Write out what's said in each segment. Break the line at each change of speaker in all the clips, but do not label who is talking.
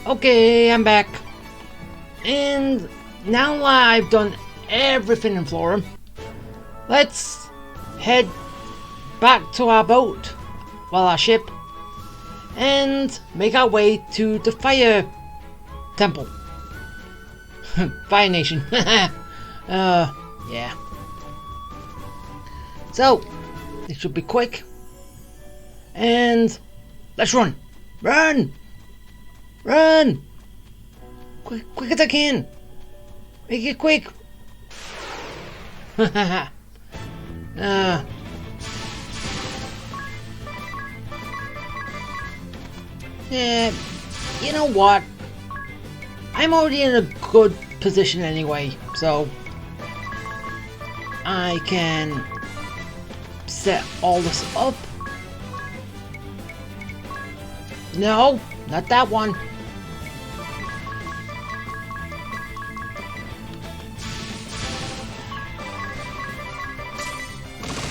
Okay, I'm back. And now that I've done everything in Florham, let's head back to our boat, well, our ship, and make our way to the Fire Temple. Fire Nation. Yeah. So, it should be quick. And let's run! Run! Run! Quick as I can! Make it quick! Yeah, you know what? I'm already in a good position anyway, so I can set all this up. No, not that one.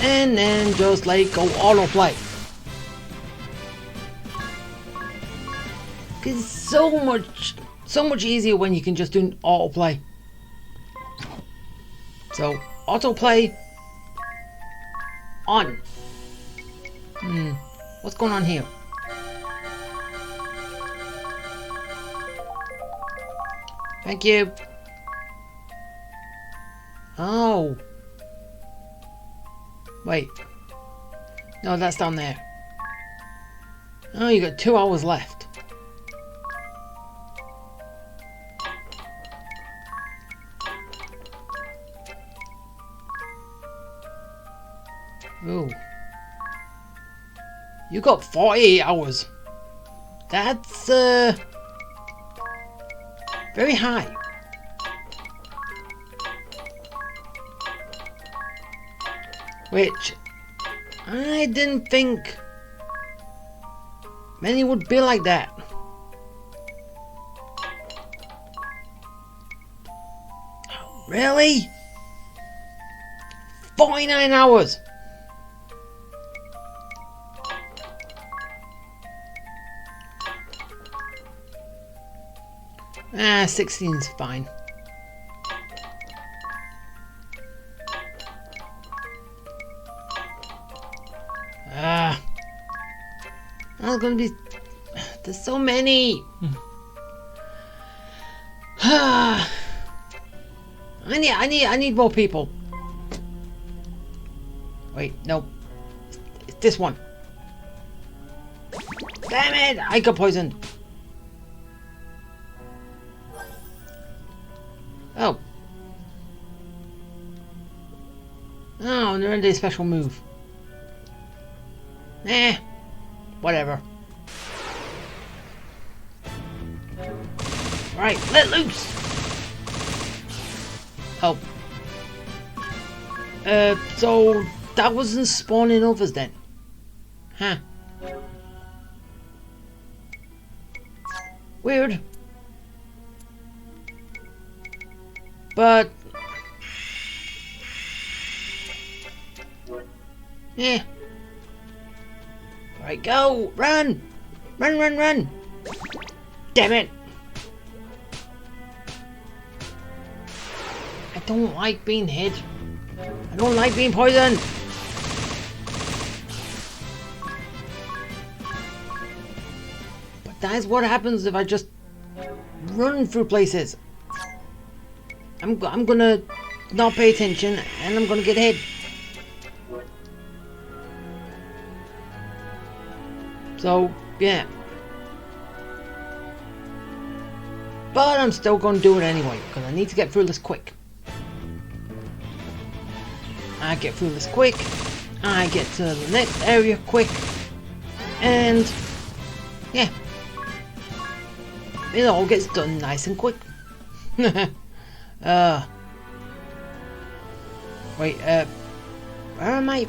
And then just let it go autoplay. It's so much easier when you can just do autoplay. So autoplay on. What's going on here? Thank you. Oh. Wait. No, that's down there. Oh, you got 2 hours left. Ooh. You got 48 hours. That's, very high. Which I didn't think many would be like that. Really? 49 hours. Ah, 16's fine. I'm gonna be. There's so many. I need more people. Wait, no. It's this one. Damn it! I got poisoned. Oh. Oh, they're in a special move. Eh. Whatever. Right, let loose! Oh. So that wasn't spawning others then? Huh. Weird. But... yeah. Right, go! Run! Run, run, run! Damn it! I don't like being hit. I don't like being poisoned! But that's what happens if I just run through places. I'm gonna not pay attention and I'm gonna get hit. So, yeah. But I'm still going to do it anyway, because I need to get through this quick. I get through this quick. I get to the next area quick. And, yeah. It all gets done nice and quick. Wait, where am I?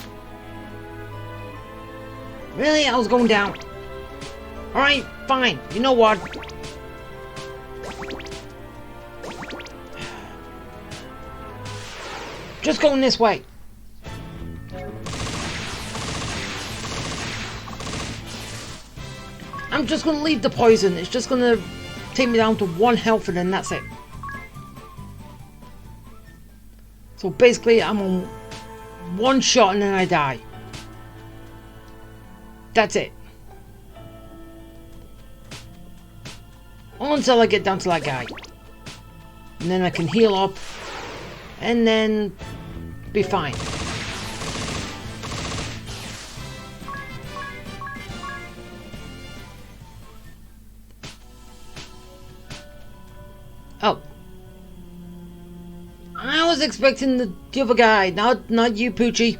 Really? I was going down. Alright, fine. You know what? Just going this way. I'm just gonna leave the poison. It's just gonna take me down to 1 health and then that's it. So basically I'm on 1 shot and then I die. That's it. Until I get down to that guy. And then I can heal up. And then be fine. Oh. I was expecting the other guy, not you, Poochie.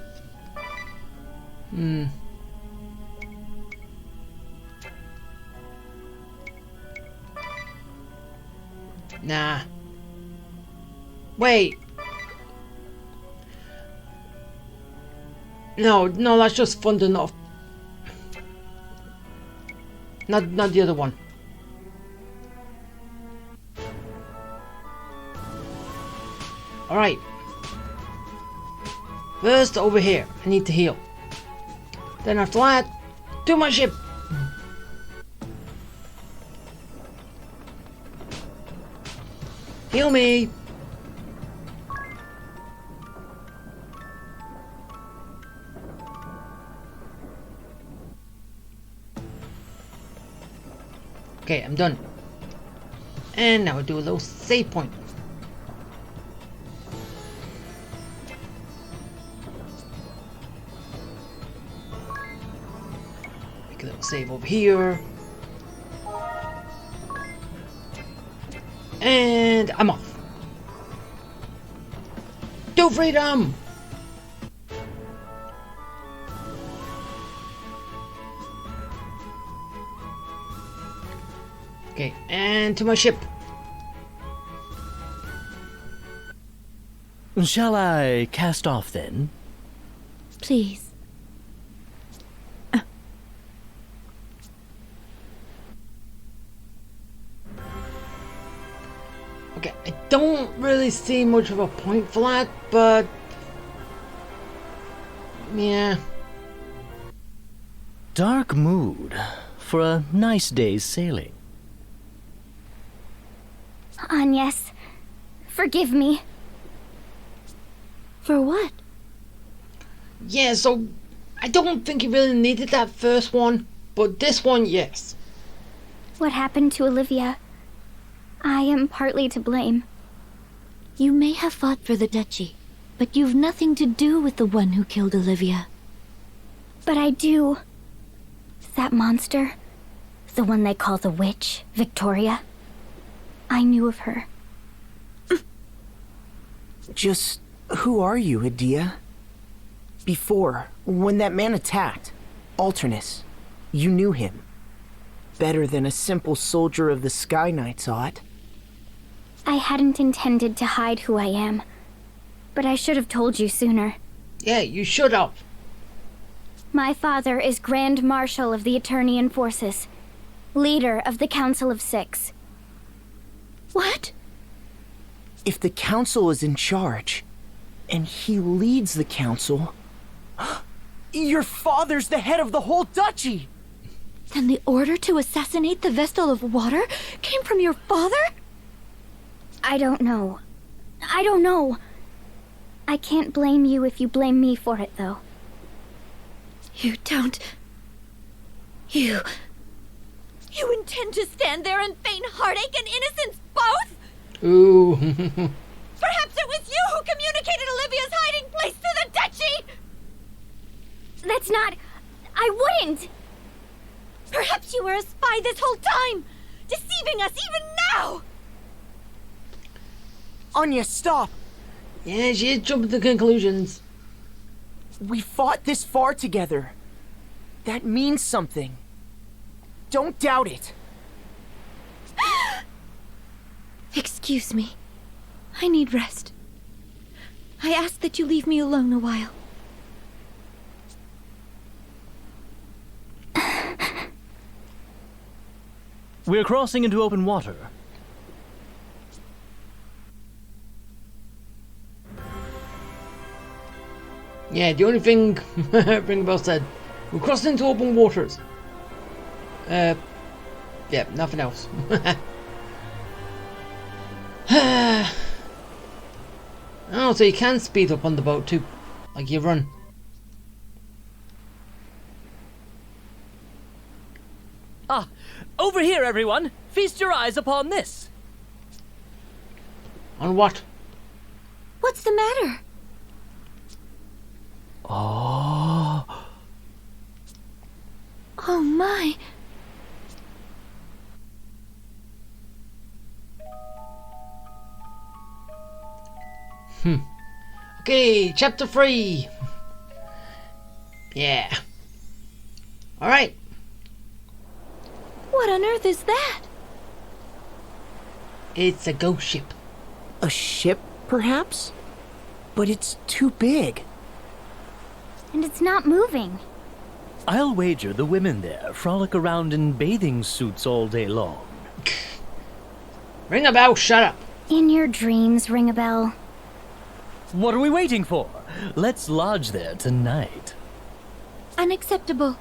Nah. Wait. No, that's just fun enough. Not the other one. Alright. First over here. I need to heal. Then after that, to my ship. Heal me. Okay, I'm done. And now we'll do a little save point. Make a little save over here. And I'm off. To freedom! Okay, and to my ship.
Shall I cast off then?
Please.
Okay, I don't really see much of a point for that, but yeah.
Dark mood for a nice day's sailing.
Agnes, forgive me. For what?
Yeah, so I don't think you really needed that first one, but this one, yes.
What happened to Olivia? I am partly to blame.
You may have fought for the duchy, but you've nothing to do with the one who killed Olivia.
But I do. That monster, the one they call the witch, Victoria, I knew of her.
Just who are you, Adia? Before, when that man attacked, Alternus, you knew him. Better than a simple soldier of the Sky Knights ought.
I hadn't intended to hide who I am, but I should have told you sooner.
Yeah, you should have.
My father is Grand Marshal of the Eternian Forces, leader of the Council of Six.
What?
If the Council is in charge, and he leads the Council, your father's the head of the whole duchy!
Then the order to assassinate the Vestal of Water came from your father?
I don't know. I can't blame you if you blame me for it, though.
You don't... You intend to stand there and feign heartache and innocence both?
Ooh.
Perhaps it was you who communicated Olivia's hiding place to the duchy?
That's not... I wouldn't!
Perhaps you were a spy this whole time, deceiving us even now!
Anya, stop!
Yeah, she is jumping to conclusions.
We fought this far together. That means something. Don't doubt it.
Excuse me. I need rest. I ask that you leave me alone a while.
We're crossing into open water.
Yeah, the only thing Ringbell said, we're crossing into open waters. Yeah, nothing else. Oh, so you can speed up on the boat too, like you run.
Ah, over here, everyone! Feast your eyes upon this!
On what?
What's the matter?
Oh,
Oh my.
Okay, chapter 3. Yeah. Alright.
What on earth is that?
It's a ghost ship.
A ship, perhaps? But it's too big.
And it's not moving.
I'll wager the women there frolic around in bathing suits all day long.
Ring a bell, shut up.
In your dreams, ring a bell.
What are we waiting for? Let's lodge there tonight.
Unacceptable.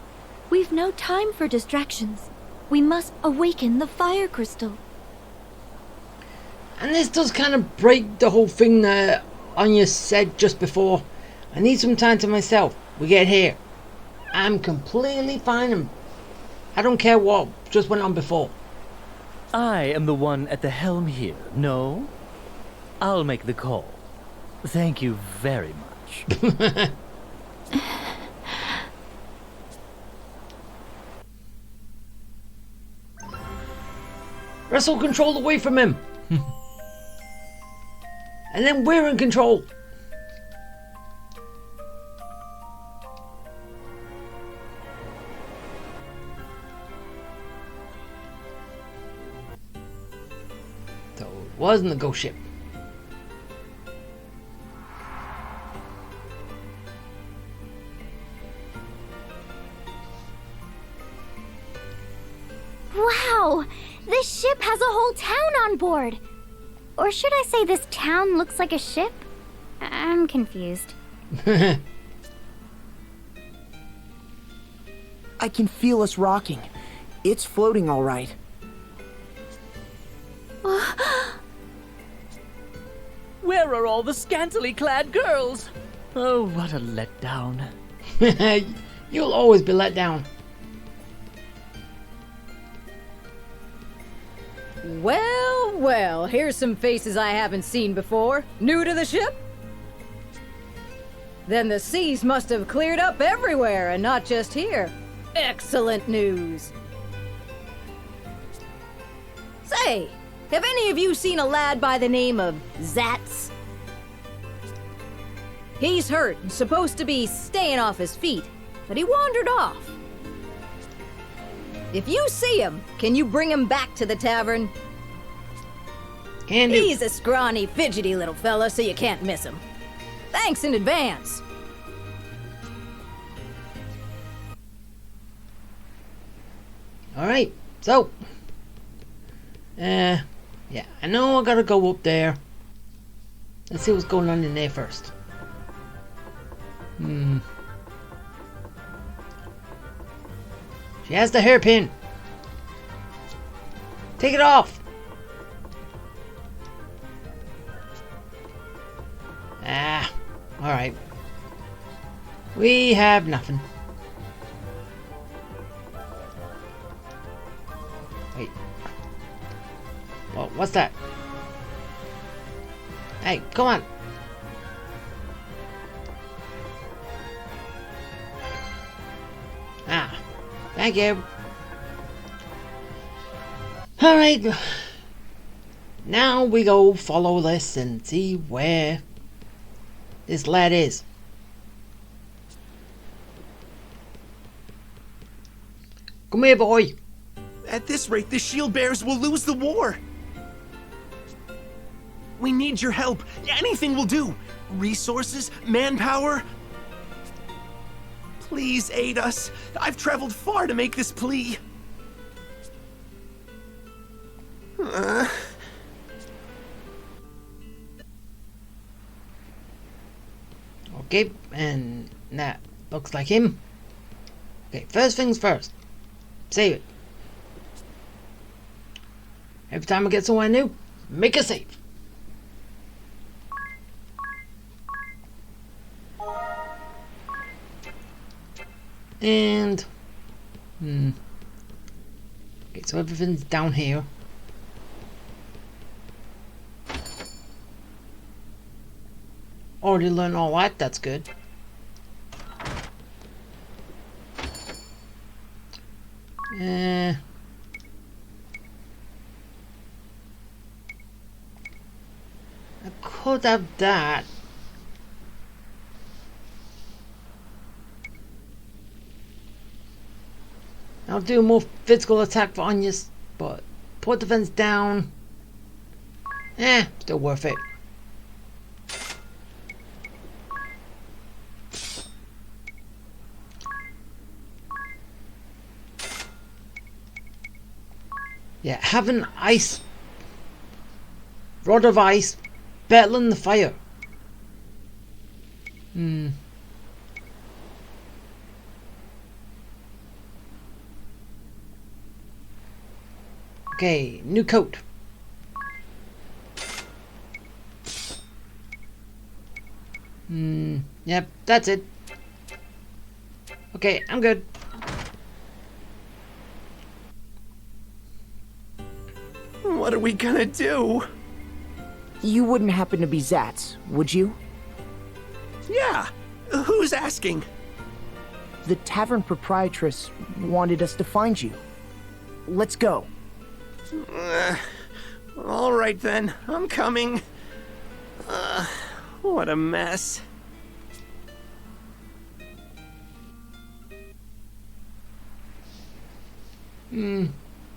We've no time for distractions. We must awaken the fire crystal.
And this does kind of break the whole thing that Anya said just before. I need some time to myself. We get here. I'm completely fine and I don't care what just went on before.
I am the one at the helm here, no? I'll make the call. Thank you very much.
Wrestle control away from him. And then we're in control. So it wasn't a ghost ship.
Wow! This ship has a whole town on board! Or should I say this town looks like a ship? I'm confused.
I can feel us rocking. It's floating all right.
Where are all the scantily clad girls? Oh, what a letdown.
You'll always be let down.
Well, well, here's some faces I haven't seen before. New to the ship? Then the seas must have cleared up everywhere and not just here. Excellent news. Say, have any of you seen a lad by the name of Zatz? He's hurt and supposed to be staying off his feet, but he wandered off. If you see him, can you bring him back to the tavern?
Can do.
He's a scrawny, fidgety little fella, so you can't miss him. Thanks in advance.
Alright, so. Yeah, I know I gotta go up there. Let's see what's going on in there first. She has the hairpin. Take it off. Ah, alright. We have nothing. Wait. Oh, what's that? Hey, come on. Ah, thank you. Alright. Now we go follow this and see where this lad is. Come here, boy.
At this rate, the shield bearers will lose the war. We need your help. Anything will do. Resources, manpower. Please aid us. I've traveled far to make this plea.
Okay, and that looks like him. Okay, first things first. Save it. Every time I get somewhere new, make a save. And okay, so everything's down here. Already learned all that, that's good. I could have that. I'll do more physical attack for Anya's, but port defense down. Still worth it. Yeah, having ice, rod of ice, better than the fire. Okay, new coat. Yep, that's it. Okay, I'm good.
What are we gonna do?
You wouldn't happen to be Zatz, would you?
Yeah, who's asking?
The tavern proprietress wanted us to find you. Let's go.
All right then, I'm coming. What a mess.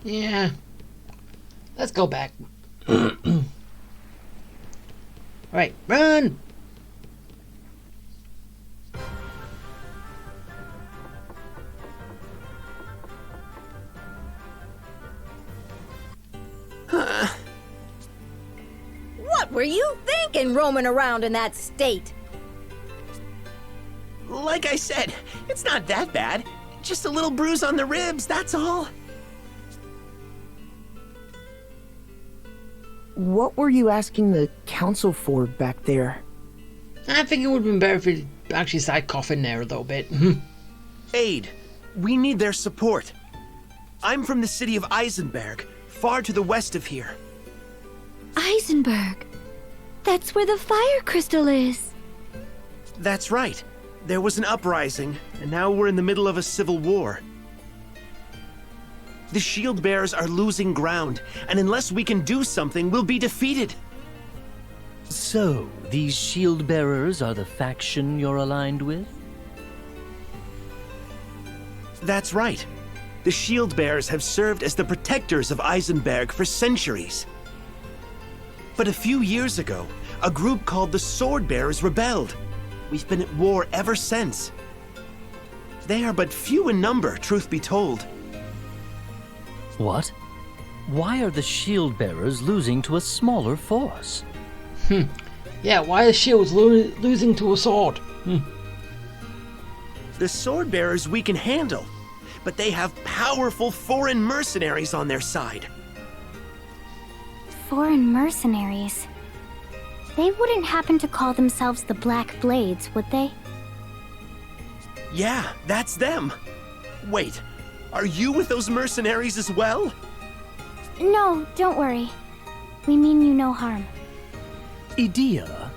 Yeah. Let's go back. Alright, run!
What were you thinking roaming around in that state?
Like I said, it's not that bad. Just a little bruise on the ribs, that's all.
What were you asking the council for back there?
I think it would have been better if we actually started coughing there a little bit.
Aid. We need their support. I'm from the city of Eisenberg, far to the west of here.
Eisenberg. That's where the fire crystal is.
That's right. There was an uprising, and now we're in the middle of a civil war. The shield bearers are losing ground, and unless we can do something, we'll be defeated.
So, these shield bearers are the faction you're aligned with?
That's right. The shield bearers have served as the protectors of Eisenberg for centuries. But a few years ago, a group called the Sword Bearers rebelled. We've been at war ever since. They are but few in number, truth be told.
What? Why are the shield bearers losing to a smaller force?
Yeah, why are shields losing to a sword?
The Sword Bearers we can handle, but they have powerful foreign mercenaries on their side.
Foreign mercenaries. They wouldn't happen to call themselves the Black Blades, would they?
Yeah, that's them. Wait, are you with those mercenaries as well?
No, don't worry. We mean you no harm.
Idea,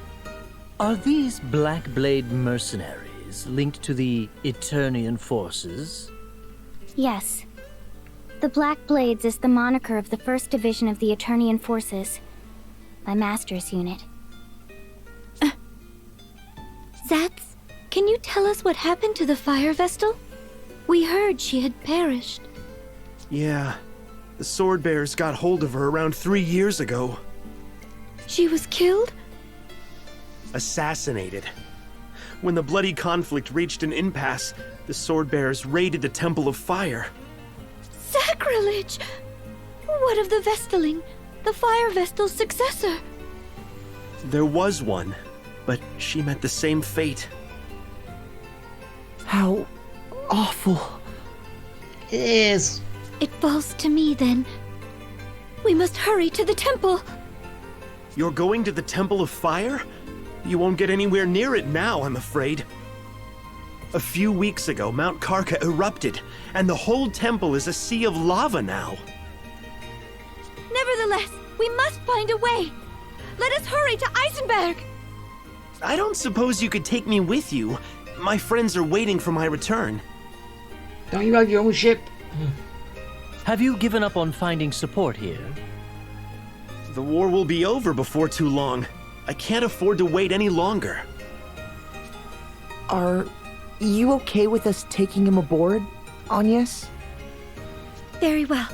are these Black Blade mercenaries linked to the Eternian forces?
Yes. The Black Blades is the moniker of the 1st Division of the Eternian Forces, my master's unit.
Zatz, can you tell us what happened to the fire vestal? We heard she had perished.
Yeah, the Sword Bearers got hold of her around 3 years ago.
She was killed?
Assassinated. When the bloody conflict reached an impasse, the Sword Bearers raided the Temple of Fire.
Sacrilege! What of the Vestaling, the fire vestal's successor?
There was one, but she met the same fate.
How awful.
It is.
It falls to me, then. We must hurry to the temple.
You're going to the Temple of Fire? You won't get anywhere near it now, I'm afraid. A few weeks ago, Mount Karka erupted, and the whole temple is a sea of lava now.
Nevertheless, we must find a way. Let us hurry to Eisenberg.
I don't suppose you could take me with you. My friends are waiting for my return.
Don't you have your own ship?
Have you given up on finding support here?
The war will be over before too long. I can't afford to wait any longer.
Are you okay with us taking him aboard, Agnes?
Very well.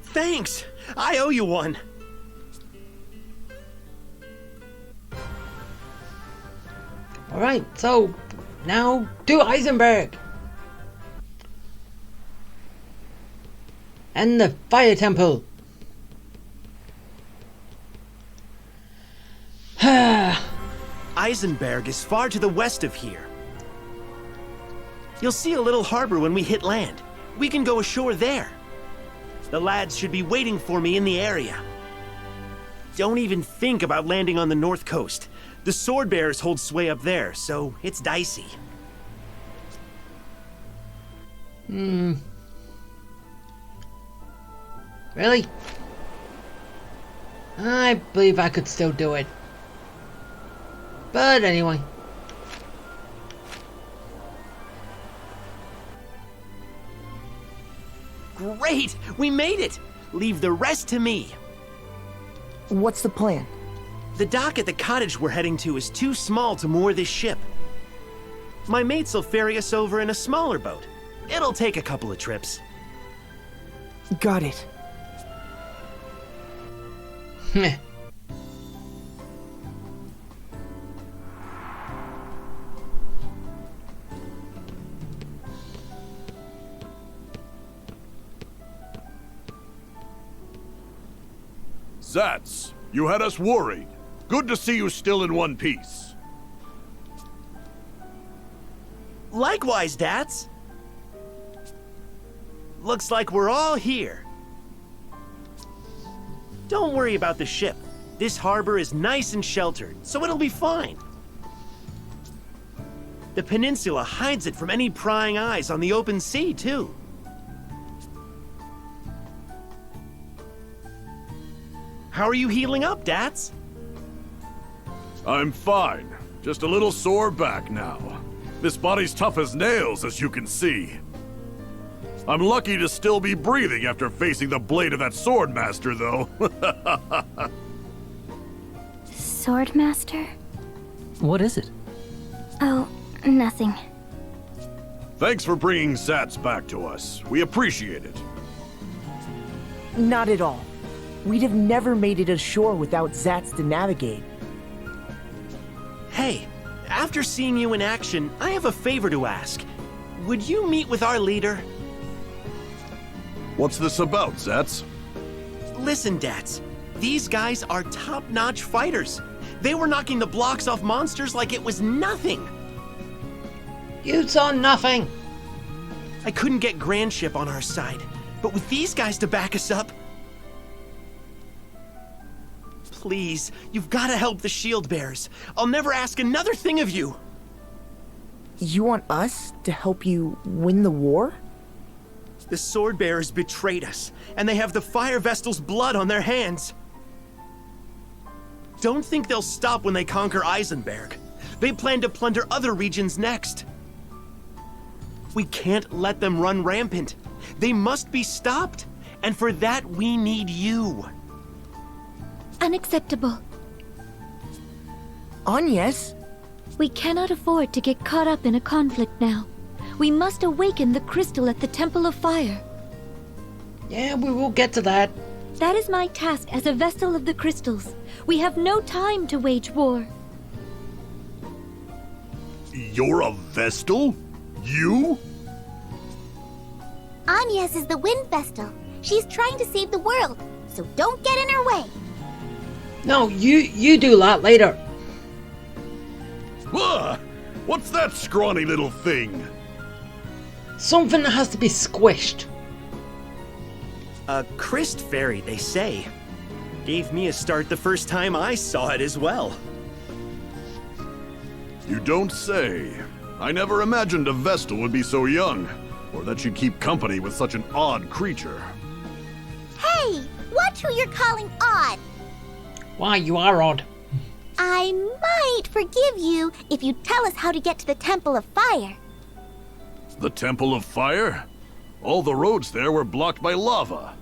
Thanks! I owe you one.
Alright, so now to Eisenberg. And the Fire Temple.
Eisenberg is far to the west of here. You'll see a little harbor when we hit land. We can go ashore there. The lads should be waiting for me in the area. Don't even think about landing on the north coast. The sword bearers hold sway up there, so it's dicey.
Really? I believe I could still do it. But anyway.
Great! We made it! Leave the rest to me.
What's the plan?
The dock at the cottage we're heading to is too small to moor this ship. My mates will ferry us over in a smaller boat. It'll take a couple of trips.
Got it.
Heh.
Zats, you had us worried. Good to see you still in one piece.
Likewise, Dats. Looks like we're all here. Don't worry about the ship. This harbor is nice and sheltered, so it'll be fine. The peninsula hides it from any prying eyes on the open sea, too. How are you healing up, Dats?
I'm fine. Just a little sore back now. This body's tough as nails, as you can see. I'm lucky to still be breathing after facing the blade of that Swordmaster, though.
Swordmaster?
What is it?
Oh, nothing.
Thanks for bringing Zats back to us. We appreciate it.
Not at all. We'd have never made it ashore without Zats to navigate.
Hey, after seeing you in action, I have a favor to ask. Would you meet with our leader?
What's this about, Zats?
Listen, Dats. These guys are top-notch fighters. They were knocking the blocks off monsters like it was nothing.
You saw nothing.
I couldn't get Grandship on our side, but with these guys to back us up... Please, you've got to help the shield bearers. I'll never ask another thing of you.
You want us to help you win the war?
The sword bearers betrayed us, and they have the Fire Vestal's blood on their hands. Don't think they'll stop when they conquer Eisenberg. They plan to plunder other regions next. We can't let them run rampant. They must be stopped, and for that we need you.
Unacceptable.
Agnes?
We cannot afford to get caught up in a conflict now. We must awaken the crystal at the Temple of Fire.
Yeah, we will get to that.
That is my task as a Vestal of the Crystals. We have no time to wage war.
You're a Vestal? You?
Agnes is the Wind Vestal. She's trying to save the world, so don't get in her way.
No, you do that later.
What's that scrawny little thing?
Something that has to be squished.
A Christ fairy, they say. Gave me a start the first time I saw it as well.
You don't say. I never imagined a Vestal would be so young, or that she'd keep company with such an odd creature.
Hey, watch who you're calling odd.
Why, you are odd.
I might forgive you if you tell us how to get to the Temple of Fire.
The Temple of Fire? All the roads there were blocked by lava.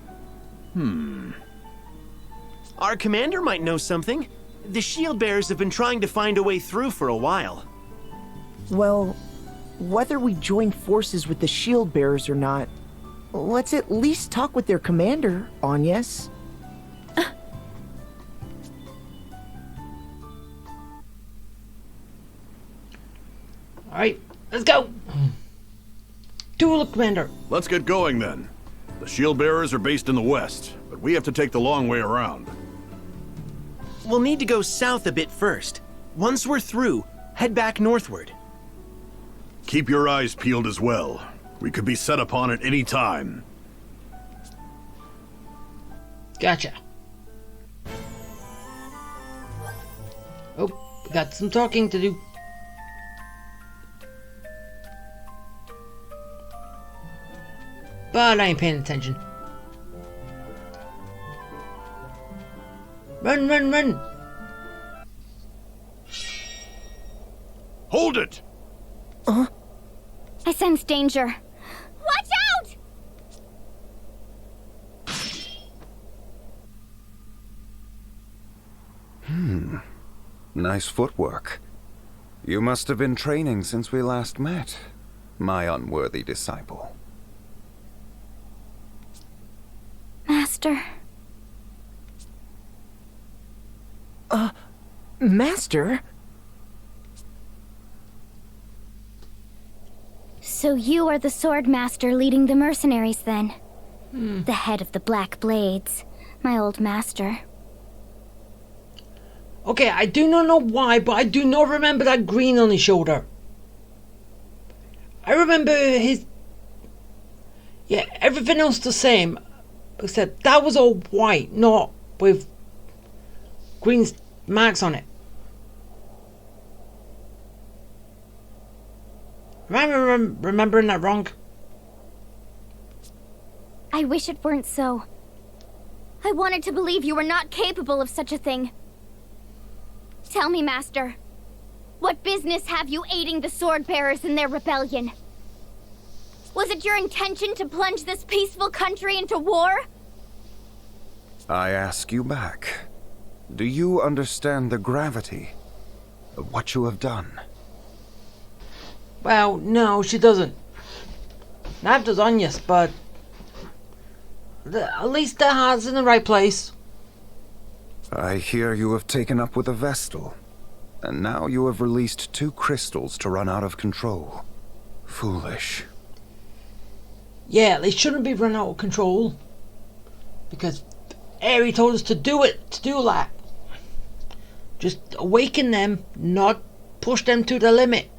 Our commander might know something. The shield bearers have been trying to find a way through for a while.
Well, whether we join forces with the shield bearers or not, let's at least talk with their commander, Agnes.
Alright, let's go! Duel Commander.
Let's get going then. The shield bearers are based in the west, but we have to take the long way around.
We'll need to go south a bit first. Once we're through, head back northward.
Keep your eyes peeled as well. We could be set upon at any time.
Gotcha. Oh, we got some talking to do. But I ain't paying attention. Run, run, run!
Hold it!
I sense danger. Watch out!
Nice footwork. You must have been training since we last met, my unworthy disciple.
Master.
Master?
So you are the sword master leading the mercenaries then? The head of the Black Blades, my old master.
Okay, I do not know why, but I do not remember that green on his shoulder. I remember his... Yeah, everything else the same. Except that was all white, not with green marks on it. Am I remembering that wrong?
I wish it weren't so. I wanted to believe you were not capable of such a thing. Tell me, Master, what business have you aiding the sword bearers in their rebellion? Was it your intention to plunge this peaceful country into war?
I ask you back. Do you understand the gravity of what you have done?
Well, no, she doesn't. Neither does Agnes, but at least their heart's in the right place.
I hear you have taken up with a Vestal, and now you have released 2 crystals to run out of control. Foolish.
Yeah, they shouldn't be run out of control. Because Aerie told us to do it, to do that. Just awaken them, not push them to the limit.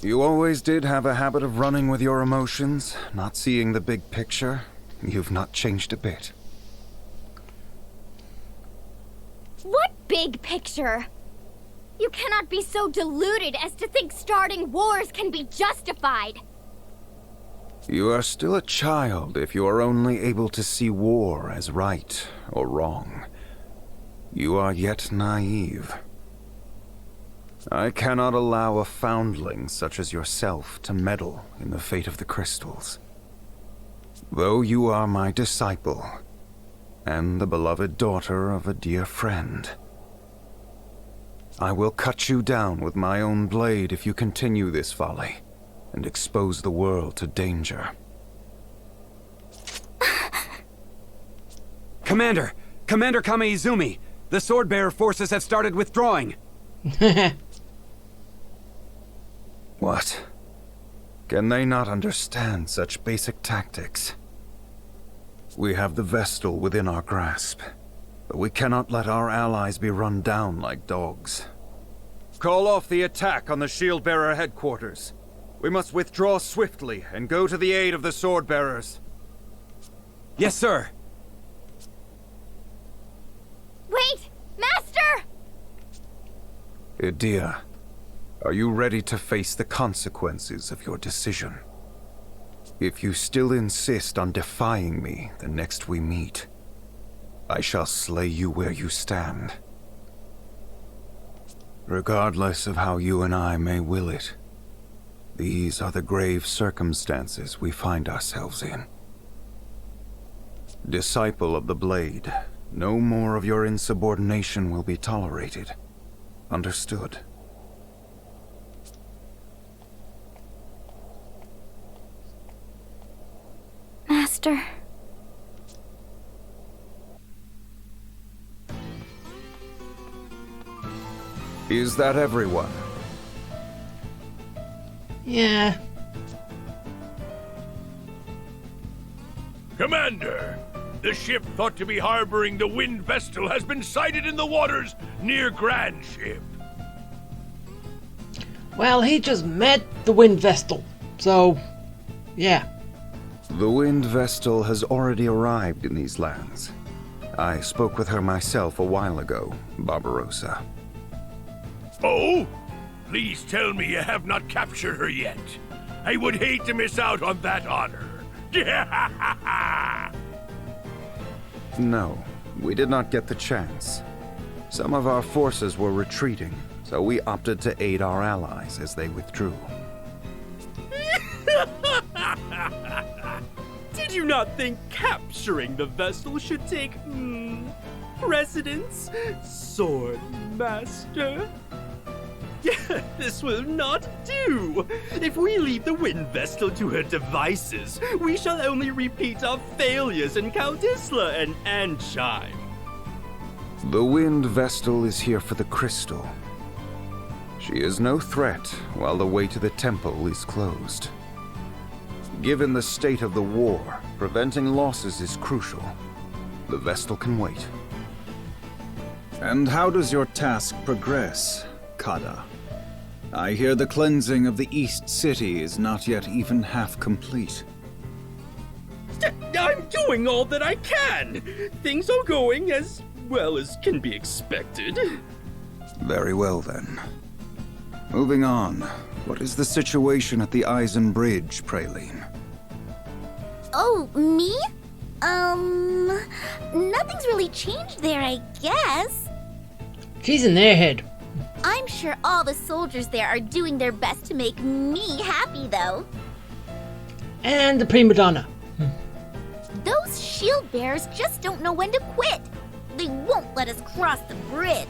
You always did have a habit of running with your emotions, not seeing the big picture. You've not changed a bit.
What big picture? You cannot be so deluded as to think starting wars can be justified.
You are still a child if you are only able to see war as right or wrong. You are yet naive. I cannot allow a foundling such as yourself to meddle in the fate of the crystals. Though you are my disciple, and the beloved daughter of a dear friend, I will cut you down with my own blade if you continue this folly and expose the world to danger.
Commander! Commander Kame-Izumi! The sword-bearer forces have started withdrawing!
What? Can they not understand such basic tactics? We have the Vestal within our grasp, but we cannot let our allies be run down like dogs.
Call off the attack on the shield-bearer headquarters. We must withdraw swiftly and go to the aid of the sword-bearers. Yes, sir!
Wait! Master!
Idia, Are you ready to face the consequences of your decision? If you still insist on defying me the next we meet, I shall slay you where you stand. Regardless of how you and I may will it, these are the grave circumstances we find ourselves in. Disciple of the Blade, no more of your insubordination will be tolerated. Understood?
Master.
Is that everyone?
Yeah.
Commander, the ship thought to be harboring the Wind Vestal has been sighted in the waters near Grand Ship.
Well, he just met the Wind Vestal, so yeah.
The Wind Vestal has already arrived in these lands. I spoke with her myself a while ago, Barbarossa.
Oh? Please tell me you have not captured her yet. I would hate to miss out on that honor.
No, we did not get the chance. Some of our forces were retreating, so we opted to aid our allies as they withdrew.
Did you not think capturing the vessel should take, precedence? Sword Master? This will not do! If we leave the Wind Vestal to her devices, we shall only repeat our failures in Count Isla and Anshine.
The Wind Vestal is here for the crystal. She is no threat while the way to the temple is closed. Given the state of the war, preventing losses is crucial. The Vestal can wait.
And how does your task progress, Kada? I hear the cleansing of the East City is not yet even half complete.
I'm doing all that I can! Things are going as well as can be expected.
Very well then. Moving on, what is the situation at the Eisen Bridge, Praline?
Oh, me? Nothing's really changed there, I guess.
She's in their head.
I'm sure all the soldiers there are doing their best to make me happy, though.
And the prima donna.
Those shield bearers just don't know when to quit. They won't let us cross the bridge.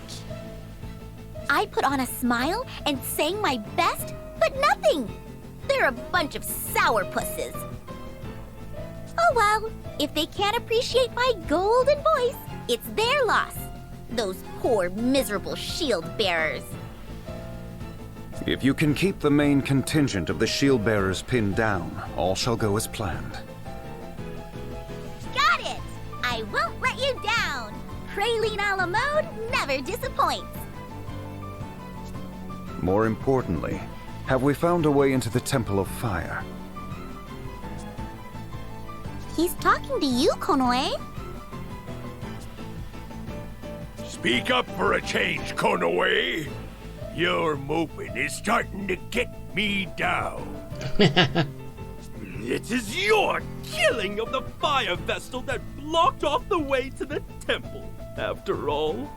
I put on a smile and sang my best, but nothing. They're a bunch of sourpusses. Oh well, if they can't appreciate my golden voice, it's their loss. Those poor, miserable shield bearers.
If you can keep the main contingent of the shield bearers pinned down, all shall go as planned.
Got it! I won't let you down. Praline a la mode never disappoints.
More importantly, have we found a way into the Temple of Fire?
He's talking to you, Konoe.
Speak up for a change, Konoe. Your moping is starting to get me down.
It is your killing of the fire vestal that blocked off the way to the temple, after all.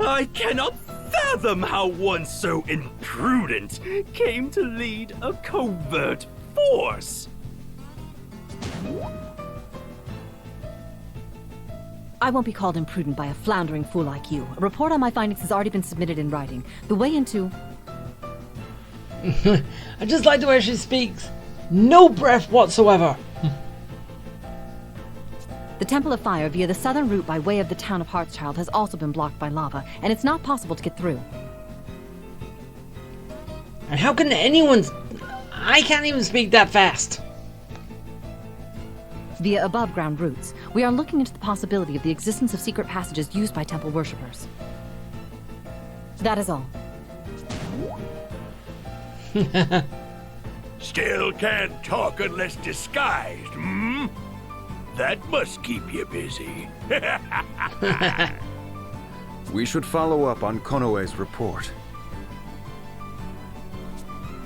I cannot fathom how one so imprudent came to lead a covert force.
I won't be called imprudent by a floundering fool like you. A report on my findings has already been submitted in writing. The way into...
I just like the way she speaks. No breath whatsoever.
The Temple of Fire via the southern route by way of the town of Heartschild has also been blocked by lava, and it's not possible to get through.
And how can anyone... I can't even speak that fast.
Via above-ground routes, we are looking into the possibility of the existence of secret passages used by temple worshippers. That is all.
Still can't talk unless disguised, hmm? That must keep you busy.
We should follow up on Konoe's report.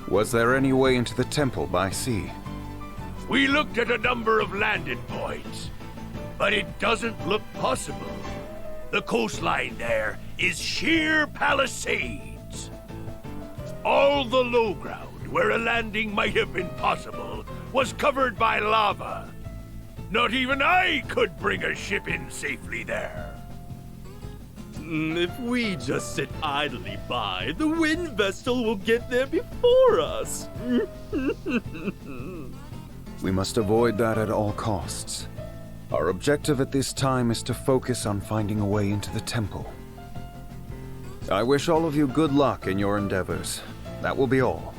Was there any way into the temple by sea?
We looked at a number of landing points, but it doesn't look possible. The coastline there is sheer palisades. All the low ground where a landing might have been possible was covered by lava. Not even I could bring a ship in safely there.
If we just sit idly by, the wind vessel will get there before us.
We must avoid that at all costs. Our objective at this time is to focus on finding a way into the temple. I wish all of you good luck in your endeavors. That will be all.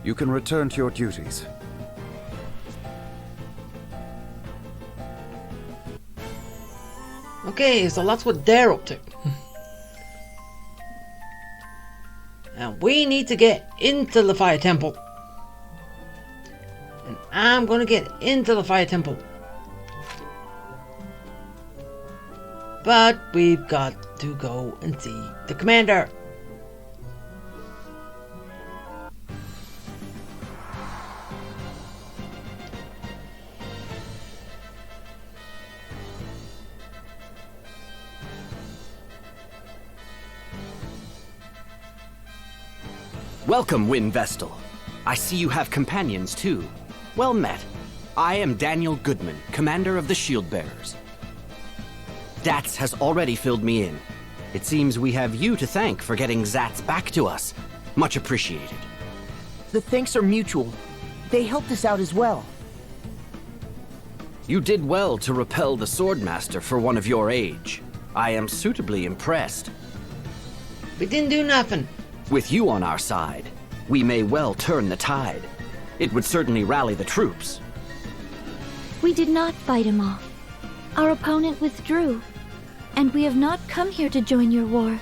You can return to your duties.
Okay, so that's what they're up to. And we need to get into the Fire Temple. And I'm gonna get into the Fire Temple. But we've got to go and see the commander.
Welcome, Wind Vestal. I see you have companions, too. Well met. I am Daniel Goodman, commander of the Shield Bearers. Dats has already filled me in. It seems we have you to thank for getting Zats back to us. Much appreciated.
The thanks are mutual. They helped us out as well.
You did well to repel the Swordmaster for one of your age. I am suitably impressed.
We didn't do nothing.
With you on our side, we may well turn the tide. It would certainly rally the troops.
We did not fight him off. Our opponent withdrew, and we have not come here to join your war.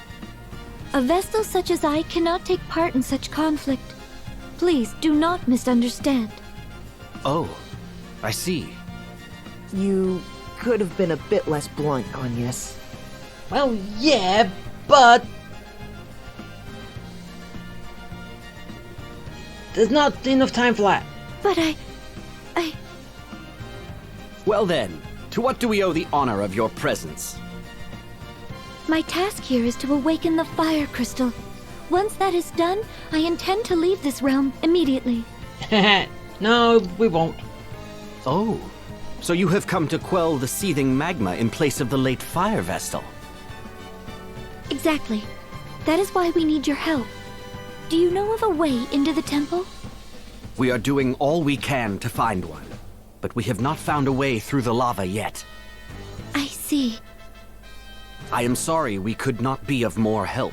A Vestal such as I cannot take part in such conflict. Please do not misunderstand.
Oh, I see.
You could have been a bit less blunt, Agnes.
Well, yeah, but there's not enough time for that.
But I...
Well then, to what do we owe the honor of your presence?
My task here is to awaken the fire crystal. Once that is done, I intend to leave this realm immediately.
No, we won't.
Oh, so you have come to quell the seething magma in place of the late Fire Vestal.
Exactly. That is why we need your help. Do you know of a way into the temple?
We are doing all we can to find one, but we have not found a way through the lava yet.
I see.
I am sorry we could not be of more help.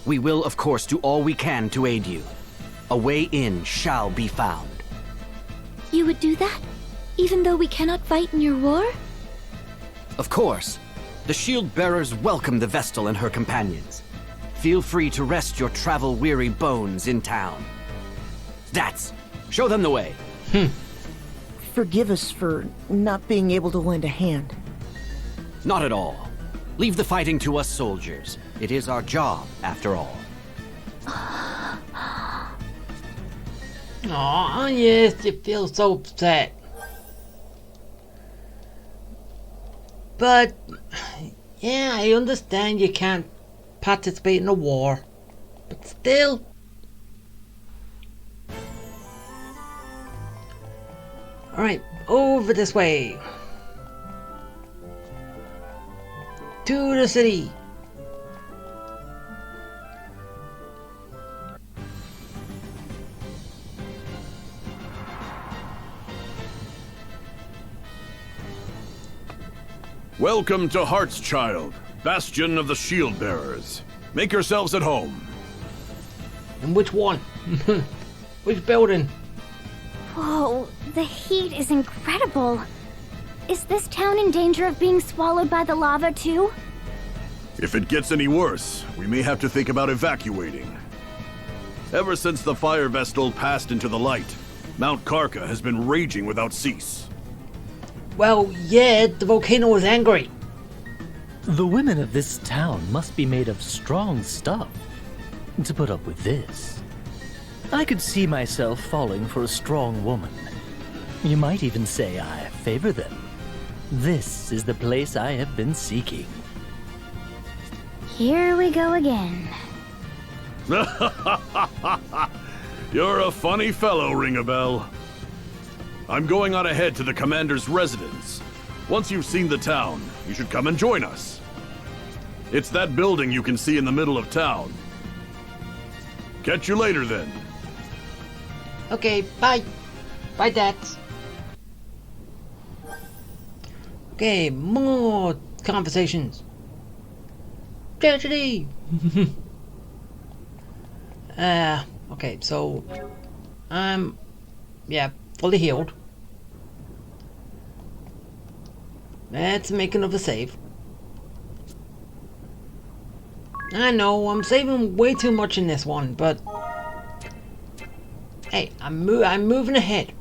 We will, of course, do all we can to aid you. A way in shall be found.
You would do that? Even though we cannot fight in your war?
Of course. The Shield Bearers welcome the Vestal and her companions. Feel free to rest your travel-weary bones in town. Dats, show them the way.
Forgive us for not being able to lend a hand.
Not at all. Leave the fighting to us soldiers. It is our job, after all.
Aw, yes, you feel so upset. But, yeah, I understand you can't participate in a war. But still. Alright, over this way. To the city.
Welcome to Heartschild, bastion of the Shield Bearers. Make yourselves at home.
And which one? Which building?
Whoa, the heat is incredible. Is this town in danger of being swallowed by the lava too?
If it gets any worse, we may have to think about evacuating. Ever since the Fire Vestal passed into the light, Mount Karka has been raging without cease.
Well, yeah, the volcano was angry.
The women of this town must be made of strong stuff to put up with this. I could see myself falling for a strong woman. You might even say I favor them. This is the place I have been seeking.
Here we go again.
You're a funny fellow, Ring-a-Bell. I'm going on ahead to the commander's residence. Once you've seen the town, you should come and join us. It's that building you can see in the middle of town. Catch you later, then.
Okay, bye. Bye, Dad. Okay, more conversations. Tragedy! Okay, so I'm fully healed. Let's make another save. I know I'm saving way too much in this one, but hey, I'm moving ahead.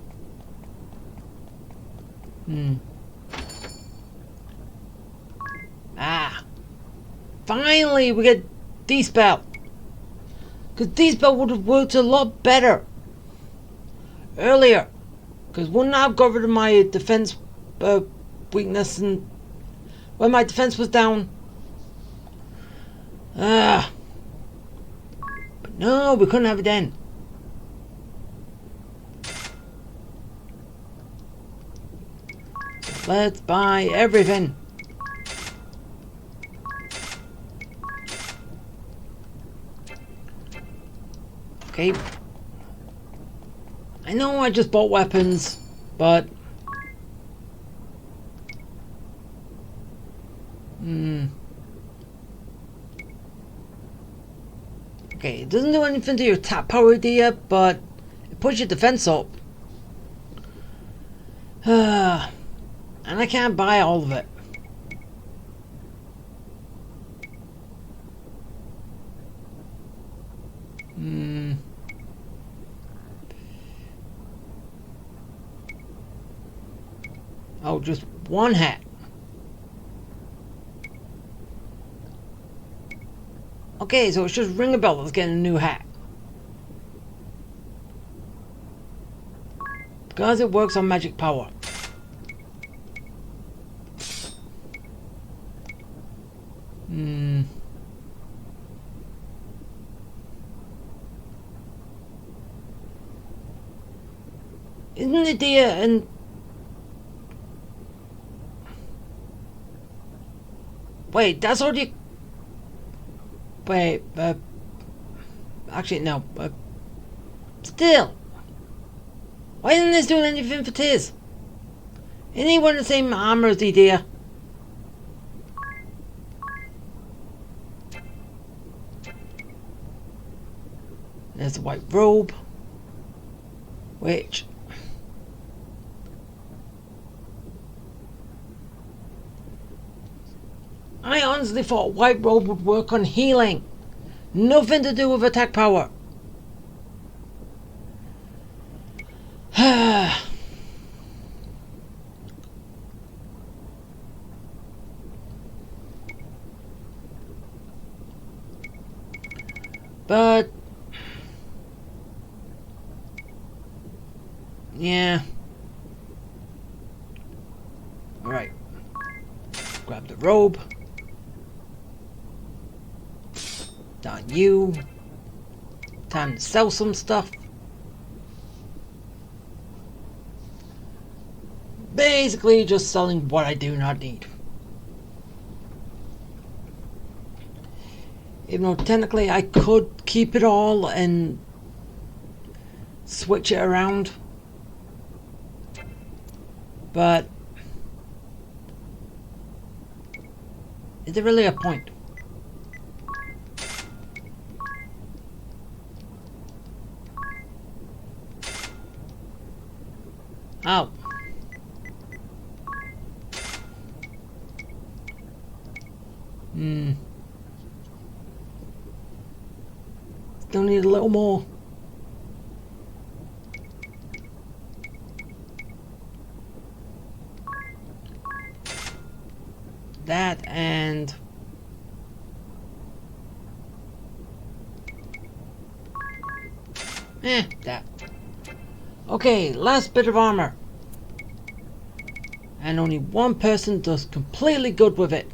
Finally we get D-Spell. Because D-Spell would have worked a lot better earlier. Because wouldn't I have covered my defense weakness and when my defense was down? But no, we couldn't have it then. So let's buy everything. Okay. I know I just bought weapons, but okay, it doesn't do anything to your attack power, dear, but it puts your defense up. And I can't buy all of it. Oh, just one hat. Okay, so it's just Ring-a-Bell that's getting a new hat. Because it works on magic power. Isn't it dear and wait, that's already. Wait, actually, no. Still. Why isn't this doing anything for Tiz? Isn't he wearing the same armor as the deer? There's the white robe. Which. I honestly thought white robe would work on healing. Nothing to do with attack power. But yeah. Alright. Grab the robe. Done you. Time to sell some stuff. Basically just selling what I do not need. Even though technically I could keep it all and switch it around. But is there really a point? Oh. Still need a little more. that, and... that. Okay, last bit of armor. And only one person does completely good with it.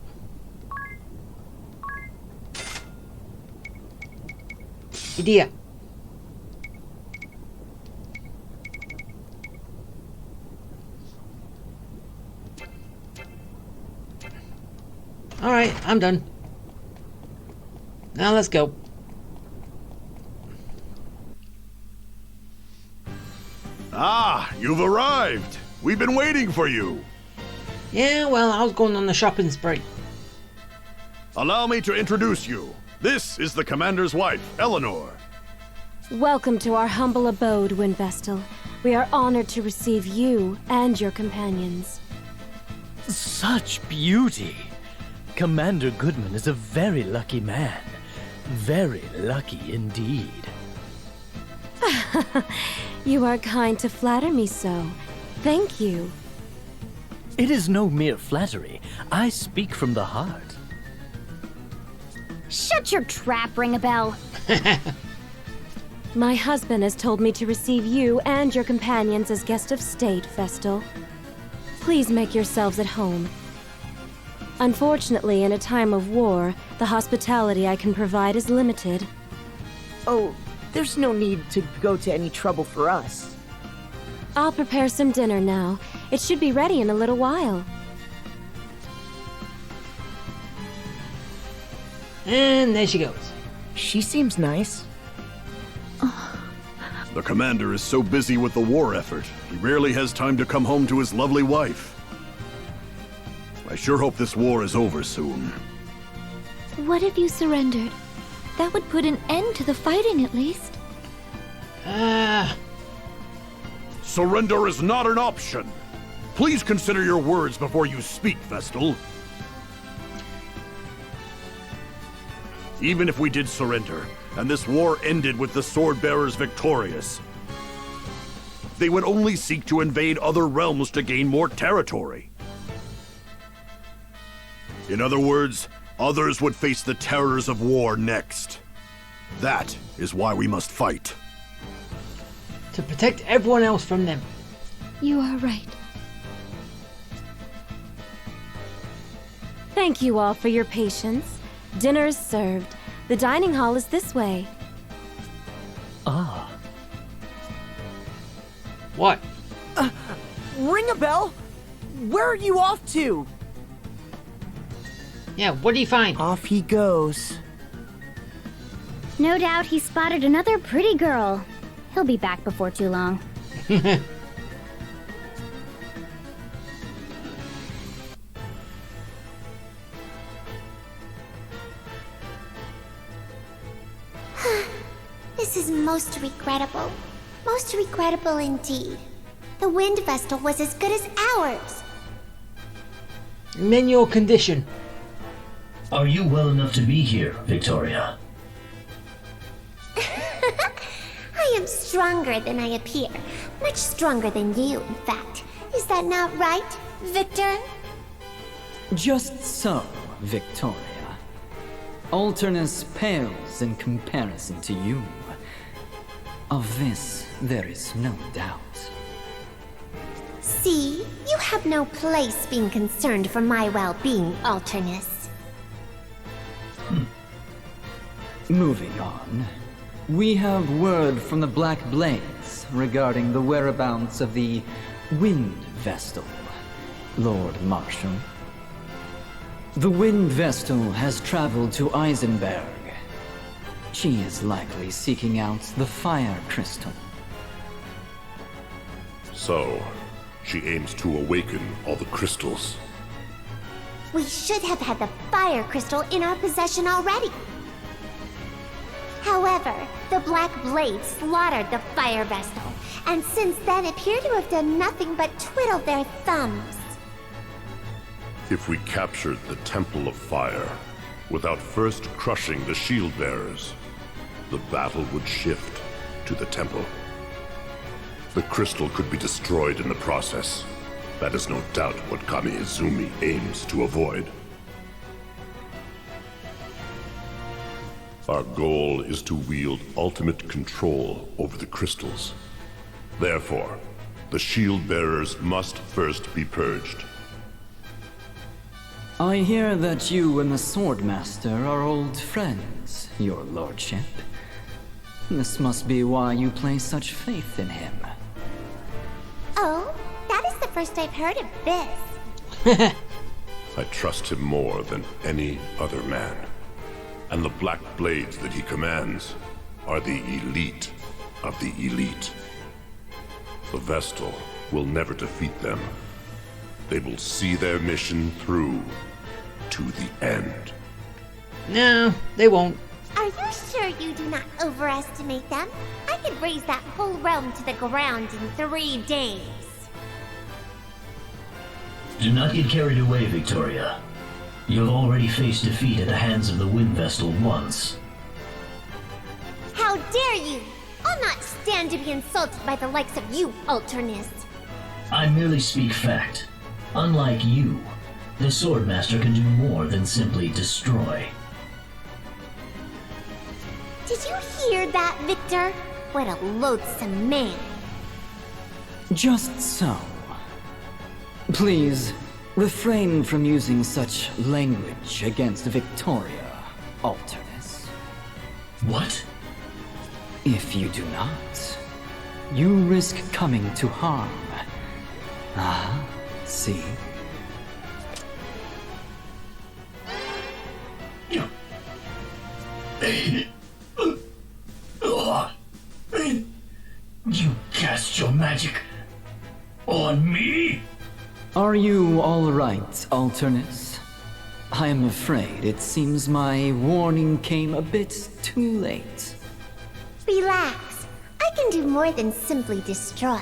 Idea. Alright, I'm done. Now let's go.
Ah, you've arrived! We've been waiting for you!
Yeah, well, I was going on the shopping spree.
Allow me to introduce you. This is the Commander's wife, Eleanor.
Welcome to our humble abode, Windvestal. We are honored to receive you and your companions.
Such beauty! Commander Goodman is a very lucky man. Very lucky indeed.
You are kind to flatter me so. Thank you.
It is no mere flattery. I speak from the heart.
Shut your trap, Ringabel.
My husband has told me to receive you and your companions as guest of state, Vestal. Please make yourselves at home. Unfortunately, in a time of war, the hospitality I can provide is limited.
Oh, there's no need to go to any trouble for us.
I'll prepare some dinner now. It should be ready in a little while.
And there she goes.
She seems nice.
The Commander is so busy with the war effort, he rarely has time to come home to his lovely wife. I sure hope this war is over soon.
What if you surrendered? That would put an end to the fighting, at least.
Surrender is not an option. Please consider your words before you speak, Vestal. Even if we did surrender, and this war ended with the Swordbearers victorious, they would only seek to invade other realms to gain more territory. In other words, others would face the terrors of war next. That is why we must fight.
To protect everyone else from them.
You are right.
Thank you all for your patience. Dinner is served. The dining hall is this way.
Ah.
What?
Ring a bell? Where are you off to?
Yeah, what do you find?
Off he goes.
No doubt he spotted another pretty girl. He'll be back before too long.
This is most regrettable. Most regrettable indeed. The Wind Vestal was as good as ours.
In your condition.
Are you well enough to be here, Victoria?
I am stronger than I appear. Much stronger than you, in fact. Is that not right, Victor?
Just so, Victoria. Alternus pales in comparison to you. Of this, there is no doubt.
See, you have no place being concerned for my well-being, Alternus.
Moving on. We have word from the Black Blades regarding the whereabouts of the Wind Vestal, Lord Marshal. The Wind Vestal has traveled to Eisenberg. She is likely seeking out the Fire Crystal.
So, she aims to awaken all the crystals.
We should have had the Fire Crystal in our possession already. However, the Black Blades slaughtered the Fire Vestal, and since then appear to have done nothing but twiddle their thumbs.
If we captured the Temple of Fire, without first crushing the Shield Bearers, the battle would shift to the Temple. The crystal could be destroyed in the process. That is no doubt what Kami Izumi aims to avoid. Our goal is to wield ultimate control over the crystals. Therefore, the shield bearers must first be purged.
I hear that you and the Swordmaster are old friends, your lordship. This must be why you place such faith in him.
Oh, that is the first I've heard of this.
I trust him more than any other man. And the black blades that he commands are the elite of the elite. The Vestal will never defeat them. They will see their mission through to the end.
No, they won't.
Are you sure you do not overestimate them? I could raise that whole realm to the ground in 3 days.
Do not get carried away, Victoria. You have already faced defeat at the hands of the Wind Vestal once.
How dare you! I'll not stand to be insulted by the likes of you, Alternus.
I merely speak fact. Unlike you, the Swordmaster can do more than simply destroy.
Did you hear that, Victor? What a loathsome man.
Just so. Please, refrain from using such language against Victoria, Alternus.
What?
If you do not, you risk coming to harm. Ah, see?
You cast your magic on me?
Are you all right, Alternus? I am afraid it seems my warning came a bit too late.
Relax. I can do more than simply destroy.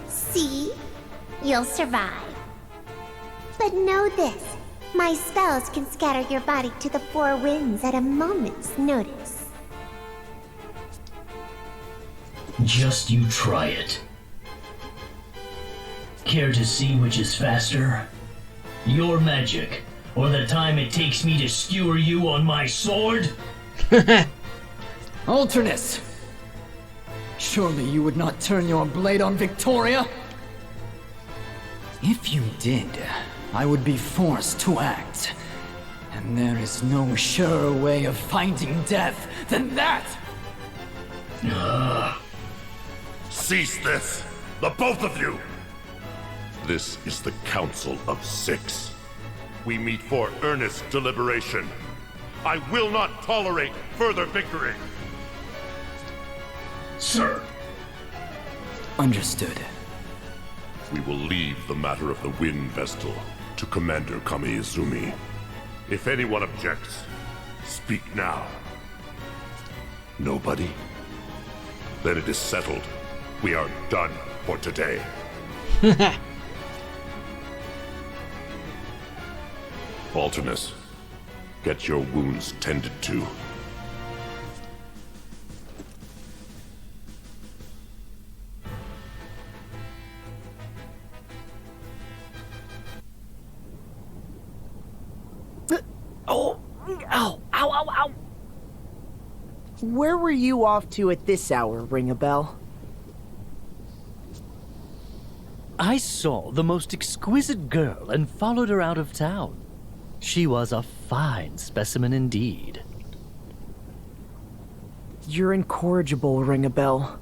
See? You'll survive. But know this. My spells can scatter your body to the 4 winds at a moment's notice.
Just you try it. Care to see which is faster? Your magic, or the time it takes me to skewer you on my sword?
Alternus! Surely you would not turn your blade on Victoria? If you did, I would be forced to act. And there is no surer way of finding death than that!
Cease this! The both of you! This is the Council of 6. We meet for earnest deliberation. I will not tolerate further bickering.
Sir.
Understood.
We will leave the matter of the Wind Vestal to Commander Kamiizumi. If anyone objects, speak now. Nobody? Then it is settled. We are done for today. Alternus, get your wounds tended to.
Oh! Ow! Ow! Ow! Ow! Where were you off to at this hour, ring a bell?
I saw the most exquisite girl and followed her out of town. She was a fine specimen indeed.
You're incorrigible, ring a bell.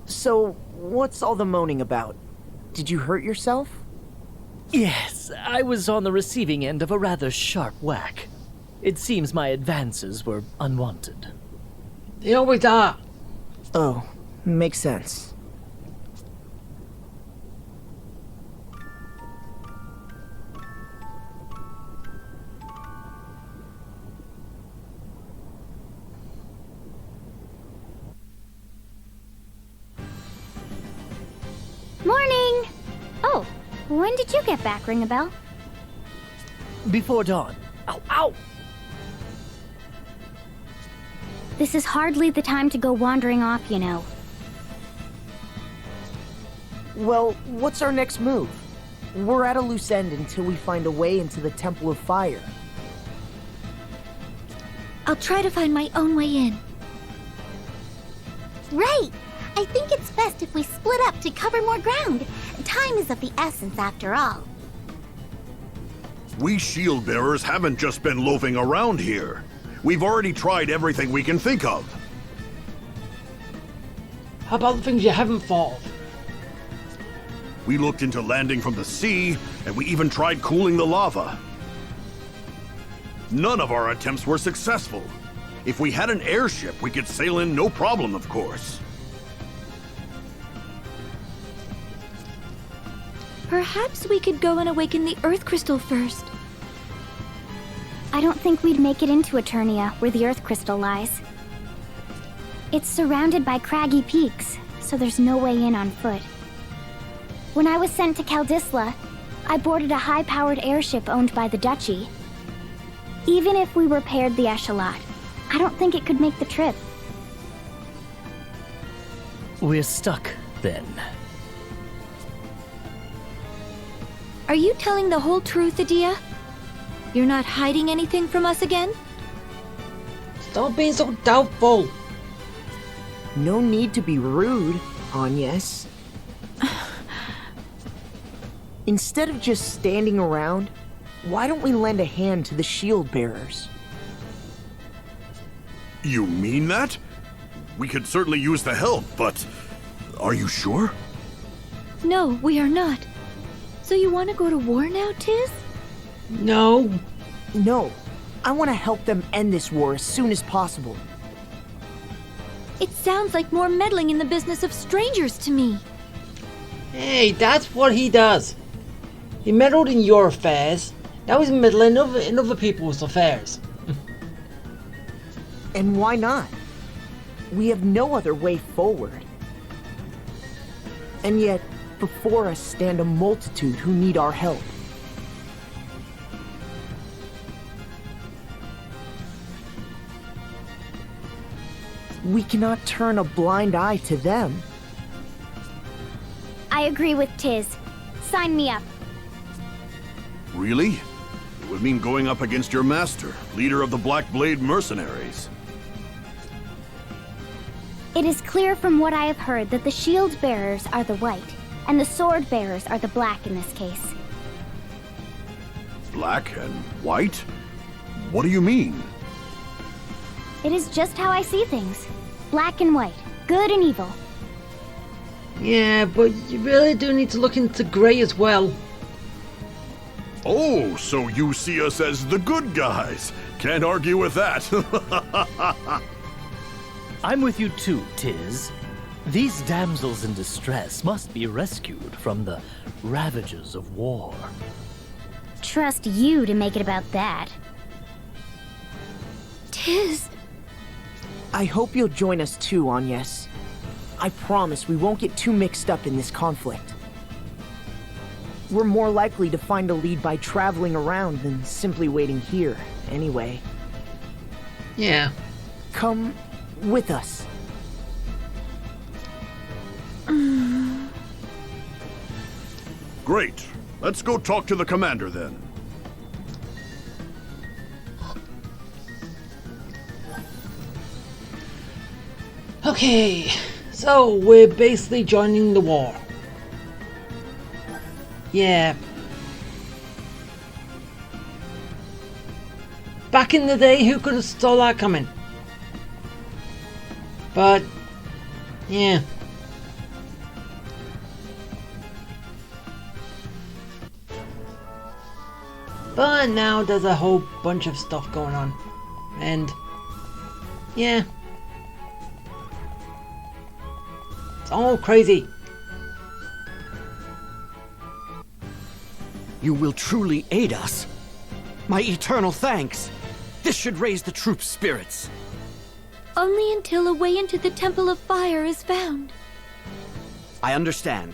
So, what's all the moaning about? Did you hurt yourself?
Yes, I was on the receiving end of a rather sharp whack. It seems my advances were unwanted.
They always are.
Oh, makes sense.
Morning! Oh, when did you get back, Ring a Bell?
Before dawn. Ow, ow!
This is hardly the time to go wandering off, you know.
Well, what's our next move? We're at a loose end until we find a way into the Temple of Fire.
I'll try to find my own way in.
Right! I think it's best if we split up to cover more ground. Time is of the essence after all.
We shield bearers haven't just been loafing around here. We've already tried everything we can think of.
How about the things you haven't thought of?
We looked into landing from the sea, and we even tried cooling the lava. None of our attempts were successful. If we had an airship, we could sail in no problem, of course.
Perhaps we could go and awaken the Earth Crystal first.
I don't think we'd make it into Eternia, where the Earth Crystal lies. It's surrounded by craggy peaks, so there's no way in on foot. When I was sent to Caldisla, I boarded a high-powered airship owned by the Duchy. Even if we repaired the Echelot, I don't think it could make the trip.
We're stuck, then.
Are you telling the whole truth, Adia? You're not hiding anything from us again?
Stop being so doubtful.
No need to be rude, Agnes. Instead of just standing around, why don't we lend a hand to the shield bearers?
You mean that? We could certainly use the help, but are you sure?
No, we are not. So you want to go to war now, Tiz?
No.
No. I want to help them end this war as soon as possible.
It sounds like more meddling in the business of strangers to me.
Hey, that's what he does. He meddled in your affairs. Now he's meddling in other people's affairs.
And why not? We have no other way forward. And yet, before us stand a multitude who need our help. We cannot turn a blind eye to them.
I agree with Tiz. Sign me up.
Really? It would mean going up against your master, leader of the Black Blade mercenaries.
It is clear from what I have heard that the shield bearers are the white, and the sword bearers are the black in this case.
Black and white? What do you mean?
It is just how I see things. Black and white, good and evil.
Yeah, but you really do need to look into grey as well.
Oh, so you see us as the good guys. Can't argue with that.
I'm with you too, Tiz. These damsels in distress must be rescued from the ravages of war.
Trust you to make it about that.
Tiz.
I hope you'll join us too, Agnes. I promise we won't get too mixed up in this conflict. We're more likely to find a lead by traveling around than simply waiting here, anyway.
Yeah.
Come with us.
Great. Let's go talk to the commander then.
Okay, so we're basically joining the war. Yeah. Back in the day, who could have saw that coming? But, yeah. But now there's a whole bunch of stuff going on. And, yeah. It's all crazy.
You will truly aid us. My eternal thanks. This should raise the troops' spirits.
Only until a way into the Temple of Fire is found.
I understand.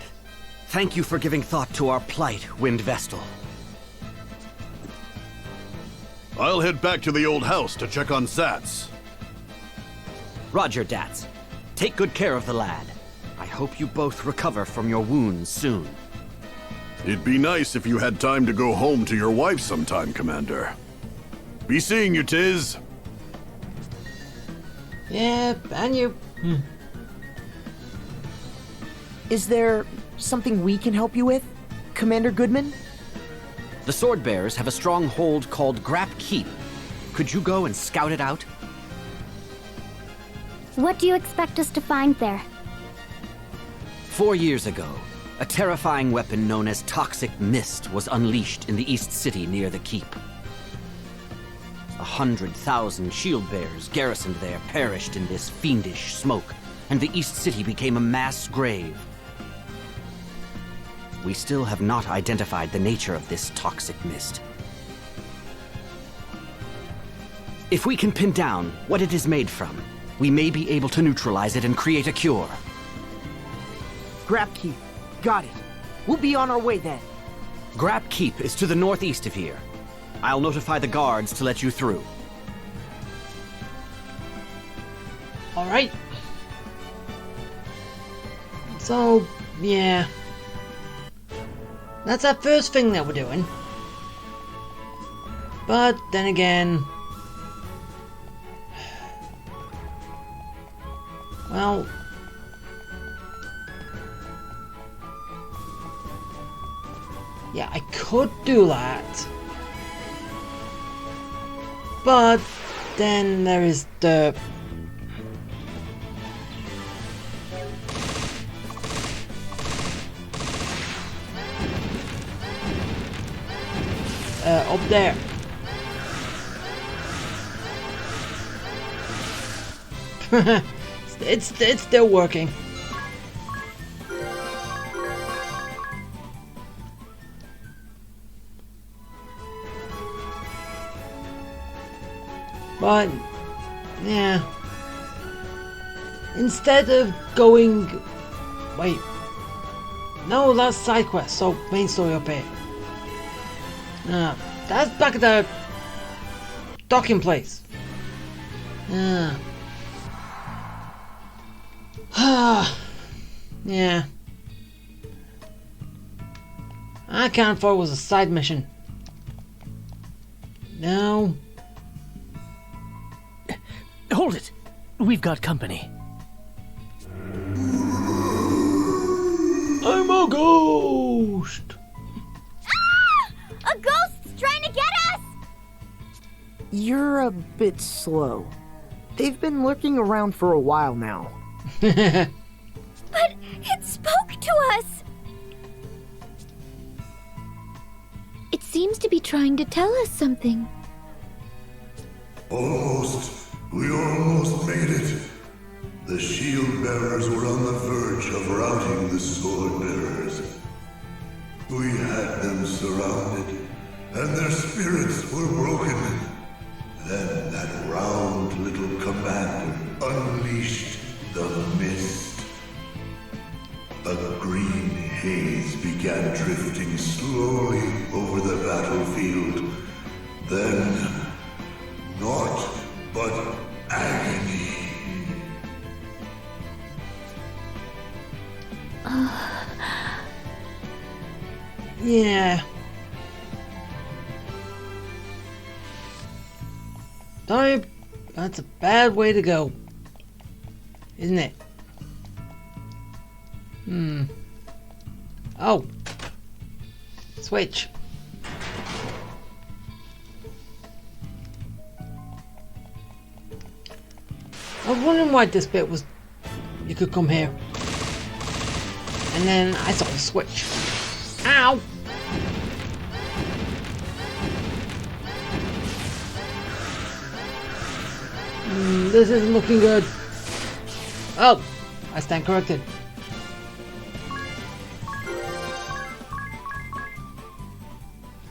Thank you for giving thought to our plight, Wind Vestal.
I'll head back to the old house to check on Sats.
Roger, Dats. Take good care of the lad. I hope you both recover from your wounds soon.
It'd be nice if you had time to go home to your wife sometime, Commander. Be seeing you, Tiz.
Yeah, and you.
Is there something we can help you with, Commander Goodman?
The Sword Bearers have a stronghold called Grap Keep. Could you go and scout it out?
What do you expect us to find there?
4 years ago, a terrifying weapon known as Toxic Mist was unleashed in the East City near the Keep. 100,000 shield bearers garrisoned there perished in this fiendish smoke, and the East City became a mass grave. We still have not identified the nature of this toxic mist. If we can pin down what it is made from, we may be able to neutralize it and create a cure.
Grap Keep. Got it. We'll be on our way then.
Grap Keep is to the northeast of here. I'll notify the guards to let you through.
Alright. So, yeah. That's our first thing that we're doing. But then again... Well... Yeah, I could do that. But then there is the... up there. it's still working. But yeah, instead of going, wait, no, that's side quest. So main story up here. That's back at the docking place. Yeah. I can't thought it was a side mission. No.
Hold it! We've got company.
I'm a ghost!
A ghost's trying to get us!
You're a bit slow. They've been lurking around for a while now.
But it spoke to us!
It seems to be trying to tell us something.
Almost. We almost made it. The shield bearers were on the verge of routing the sword bearers. We had them surrounded, and their spirits were broken. Then that round little commander unleashed the mist. A green haze began drifting slowly over the battlefield. Then, naught but agony.
Yeah. Sorry, that's a bad way to go. Isn't it? Oh. Switch. I was wondering why this bit was... You could come here. And then I saw the switch. Ow! This isn't looking good. Oh! I stand corrected.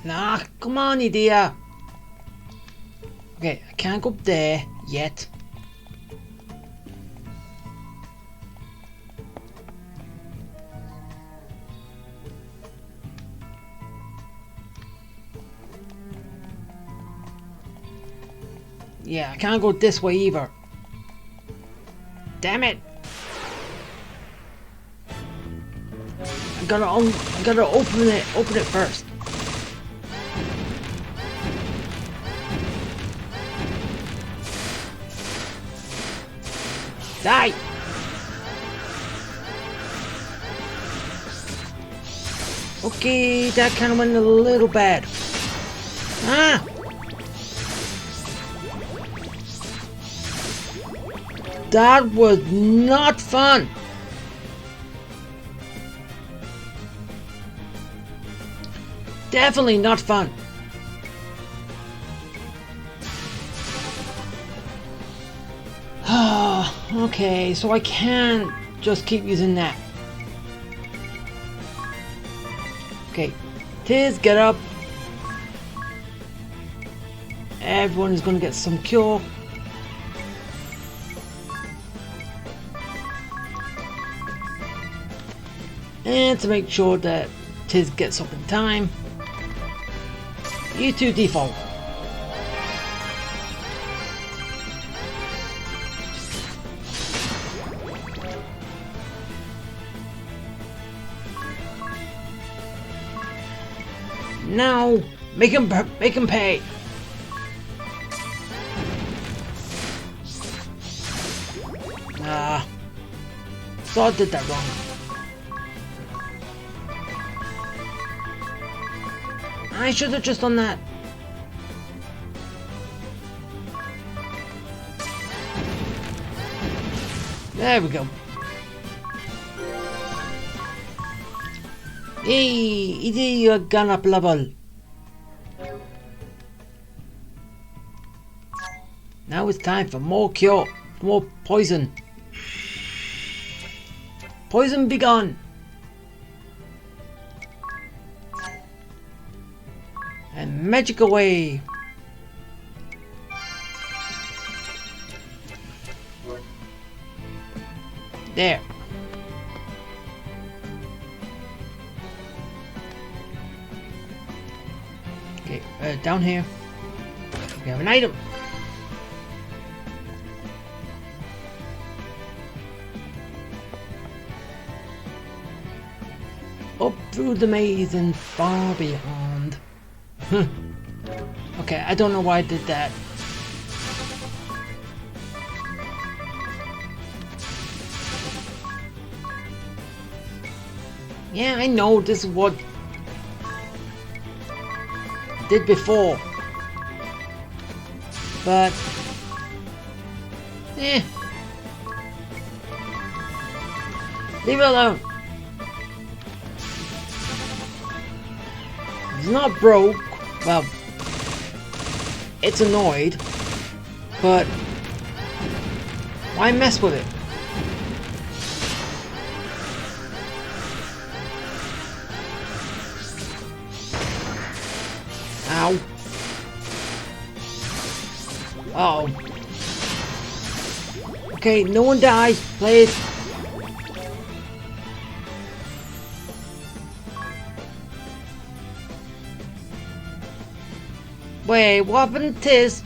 Nah, come on, idiot. Okay, I can't go up there yet. Yeah, I can't go this way either. Damn it! I gotta open it first. Die! Okay, that kind of went a little bad. Ah! That was not fun! Definitely not fun. Okay, so I can't just keep using that. Okay, Tiz, get up. Everyone is going to get some cure. And to make sure that Tiz gets up in time, you two default. Now, make him pay. So I did that wrong. I should have just done that. There we go. Hey, you gone up level. Now it's time for more cure, more poison. Poison be gone. And magic away. There. Okay, down here. We have an item. Up through the maze and far beyond. Okay, I don't know why I did that. Yeah, I know this is what I did before. But leave it alone. It's not broke. Well, it's annoyed, but why mess with it? Ow. Uh-oh. Okay, no one die, please. Wait, what happened to Tiz?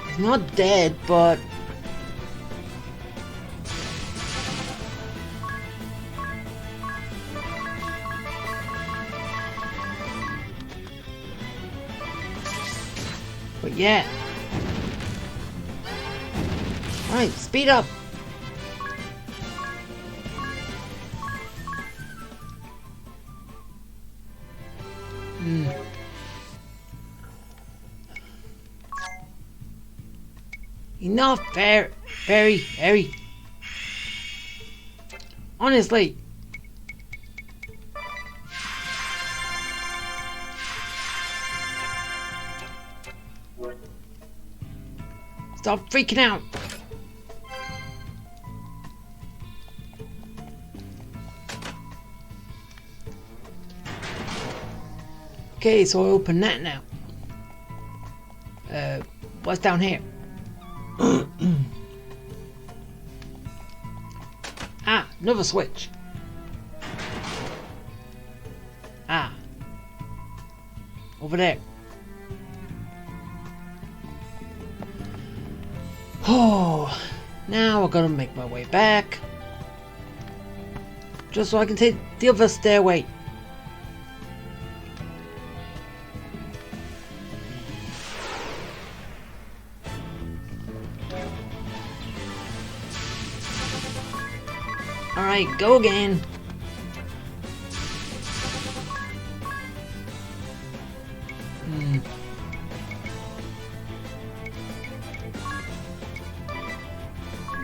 He's not dead, but... But yeah. Alright, speed up. Enough, Barry. Honestly. Stop freaking out. Okay, so I open that now. What's down here? Ah, another switch. Ah. Over there. Oh, now I gotta make my way back. Just so I can take the other stairway. Alright, go again.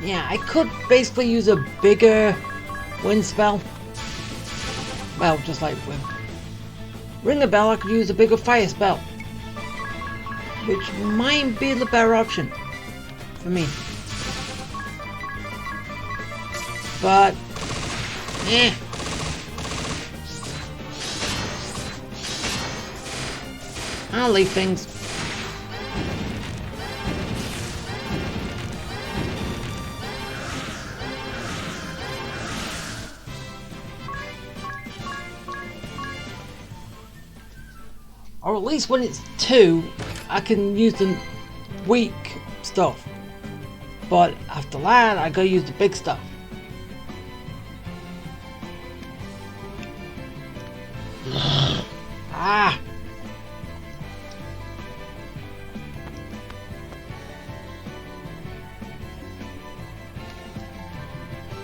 Yeah, I could basically use a bigger wind spell. Well, just like with Ring a Bell, I could use a bigger fire spell. Which might be the better option for me. But, I'll leave things. Or at least when it's 2, I can use the weak stuff. But after that, I gotta use the big stuff. Ah!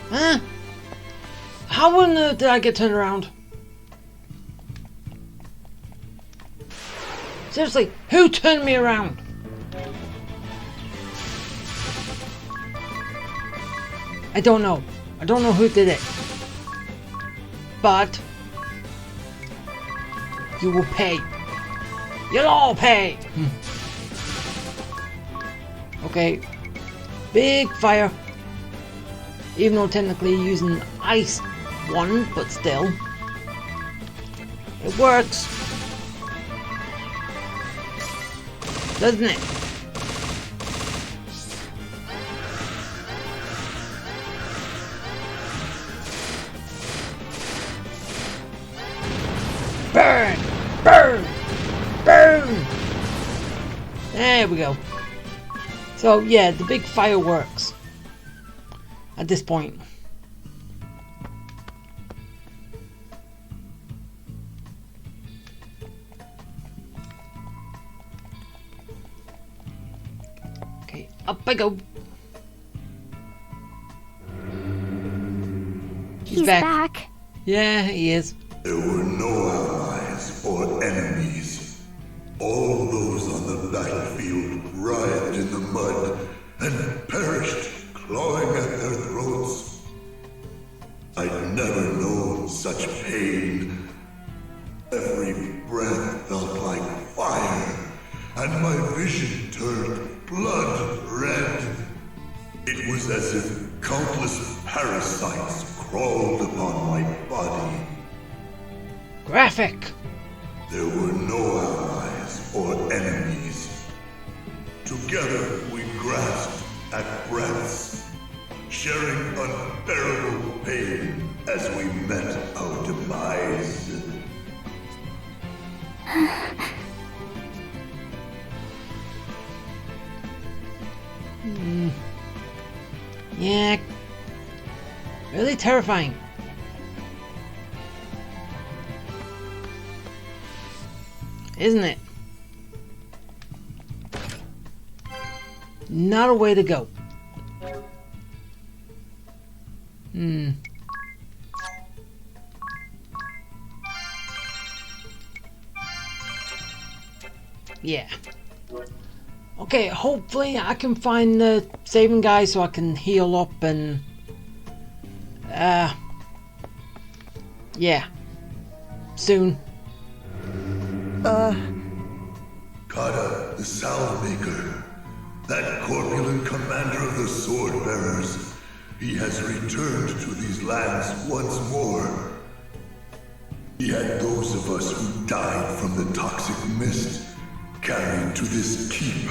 Huh? How on earth did I get turned around? Seriously, who turned me around? I don't know. I don't know who did it. But you will pay. You'll all pay. Okay. Big fire. Even though technically using ice one, but still. It works. Doesn't it? Burn! Burn! Burn! There we go. So yeah, the big fire works at this point. Okay, up I go.
He's back.
Yeah, he is.
There were no allies or enemies. All those on the battlefield writhed in the mud and perished, clawing at their throats. I'd never known such pain. Every breath felt like fire, and my vision turned blood red. It was as if countless parasites crawled upon my body.
Graphic.
There were no allies or enemies. Together we grasped at breaths, sharing unbearable pain as we met our demise.
Yeah. Really terrifying. Isn't it? Not a way to go. Yeah. Okay, hopefully I can find the saving guy so I can heal up and yeah. Soon.
Kata, the salve maker. That corpulent commander of the sword bearers. He has returned to these lands once more. He had those of us who died from the toxic mist carried to this keep.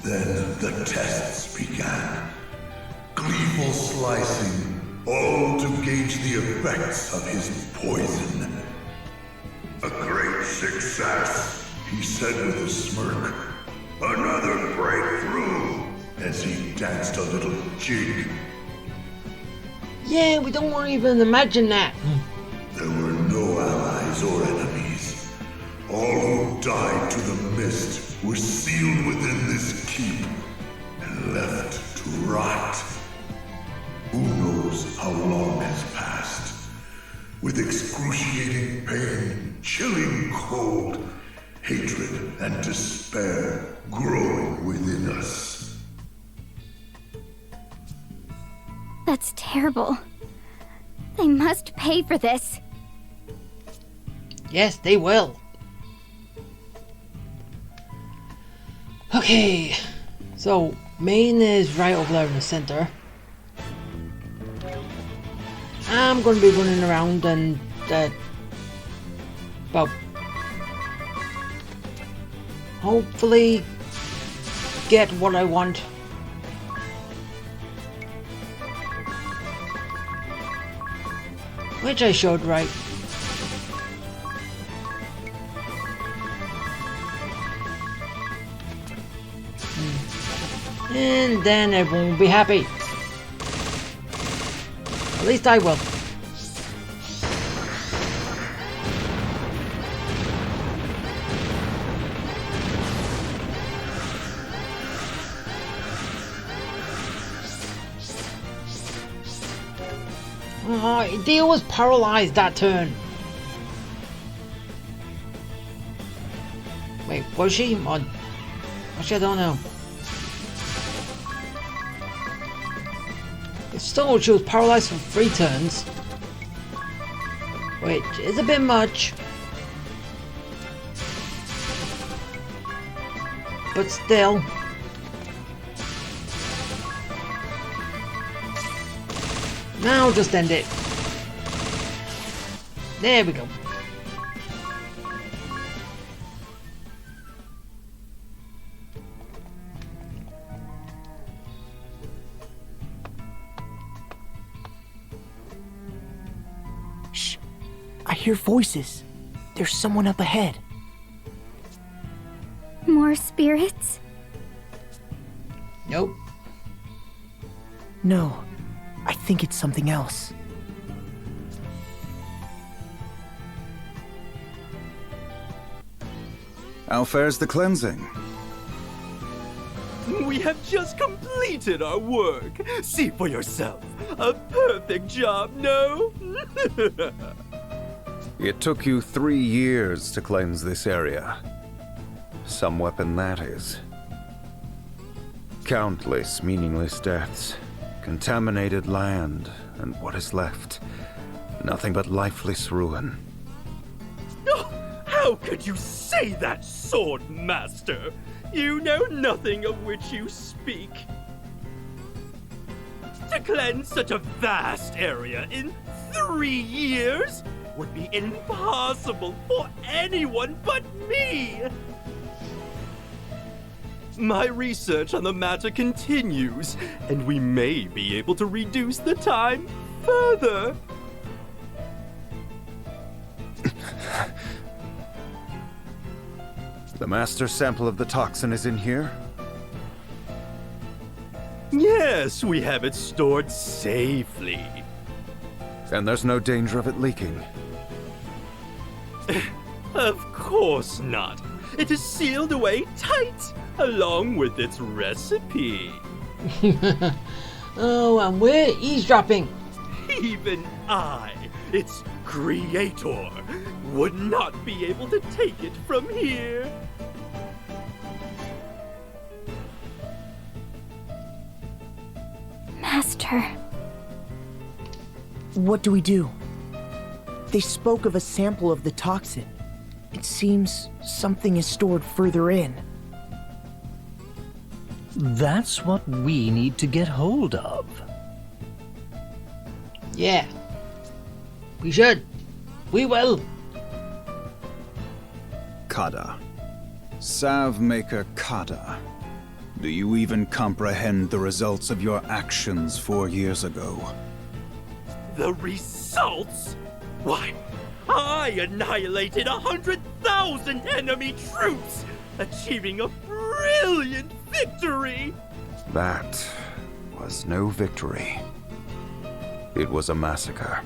Then the tests began. Gleeful slicing, all to gauge the effects of his poison. A great success, he said with a smirk. Another breakthrough, as he danced a little jig.
Yeah, we don't want to even imagine that.
There were no allies or enemies. All who died to the mist were sealed within this keep and left to rot. Who knows with excruciating pain, chilling cold, hatred and despair growing within us.
That's terrible. They must pay for this.
Yes, they will. Okay, so Maine is right over there in the center. I'm going to be running around and well, hopefully get what I want. Which I showed right. And then everyone will be happy. At least I will. Oh, Dio was paralyzed that turn. Wait, was she? Actually, I don't know. Still, she was paralyzed for 3 turns, which is a bit much, but still. Now just end it. There we go.
I hear voices. There's someone up ahead.
More spirits?
Nope.
No, I think it's something else.
How fares the cleansing?
We have just completed our work. See for yourself. A perfect job, no?
It took you 3 years to cleanse this area. Some weapon that is. Countless meaningless deaths, contaminated land, and what is left? Nothing but lifeless ruin.
Oh, how could you say that, Sword Master? You know nothing of which you speak. To cleanse such a vast area in 3 years would be impossible for anyone but me! My research on the matter continues, and we may be able to reduce the time further.
The master sample of the toxin is in here?
Yes, we have it stored safely.
And there's no danger of it leaking?
Of course not. It is sealed away tight, along with its recipe.
Oh, and we're eavesdropping.
Even I, its creator, would not be able to take it from here.
Master.
What do we do? They spoke of a sample of the toxin. It seems something is stored further in.
That's what we need to get hold of.
Yeah. We should. We will.
Kada. Salve Maker Kada. Do you even comprehend the results of your actions 4 years ago?
The results? Why, I annihilated 100,000 enemy troops, achieving a brilliant victory!
That was no victory. It was a massacre.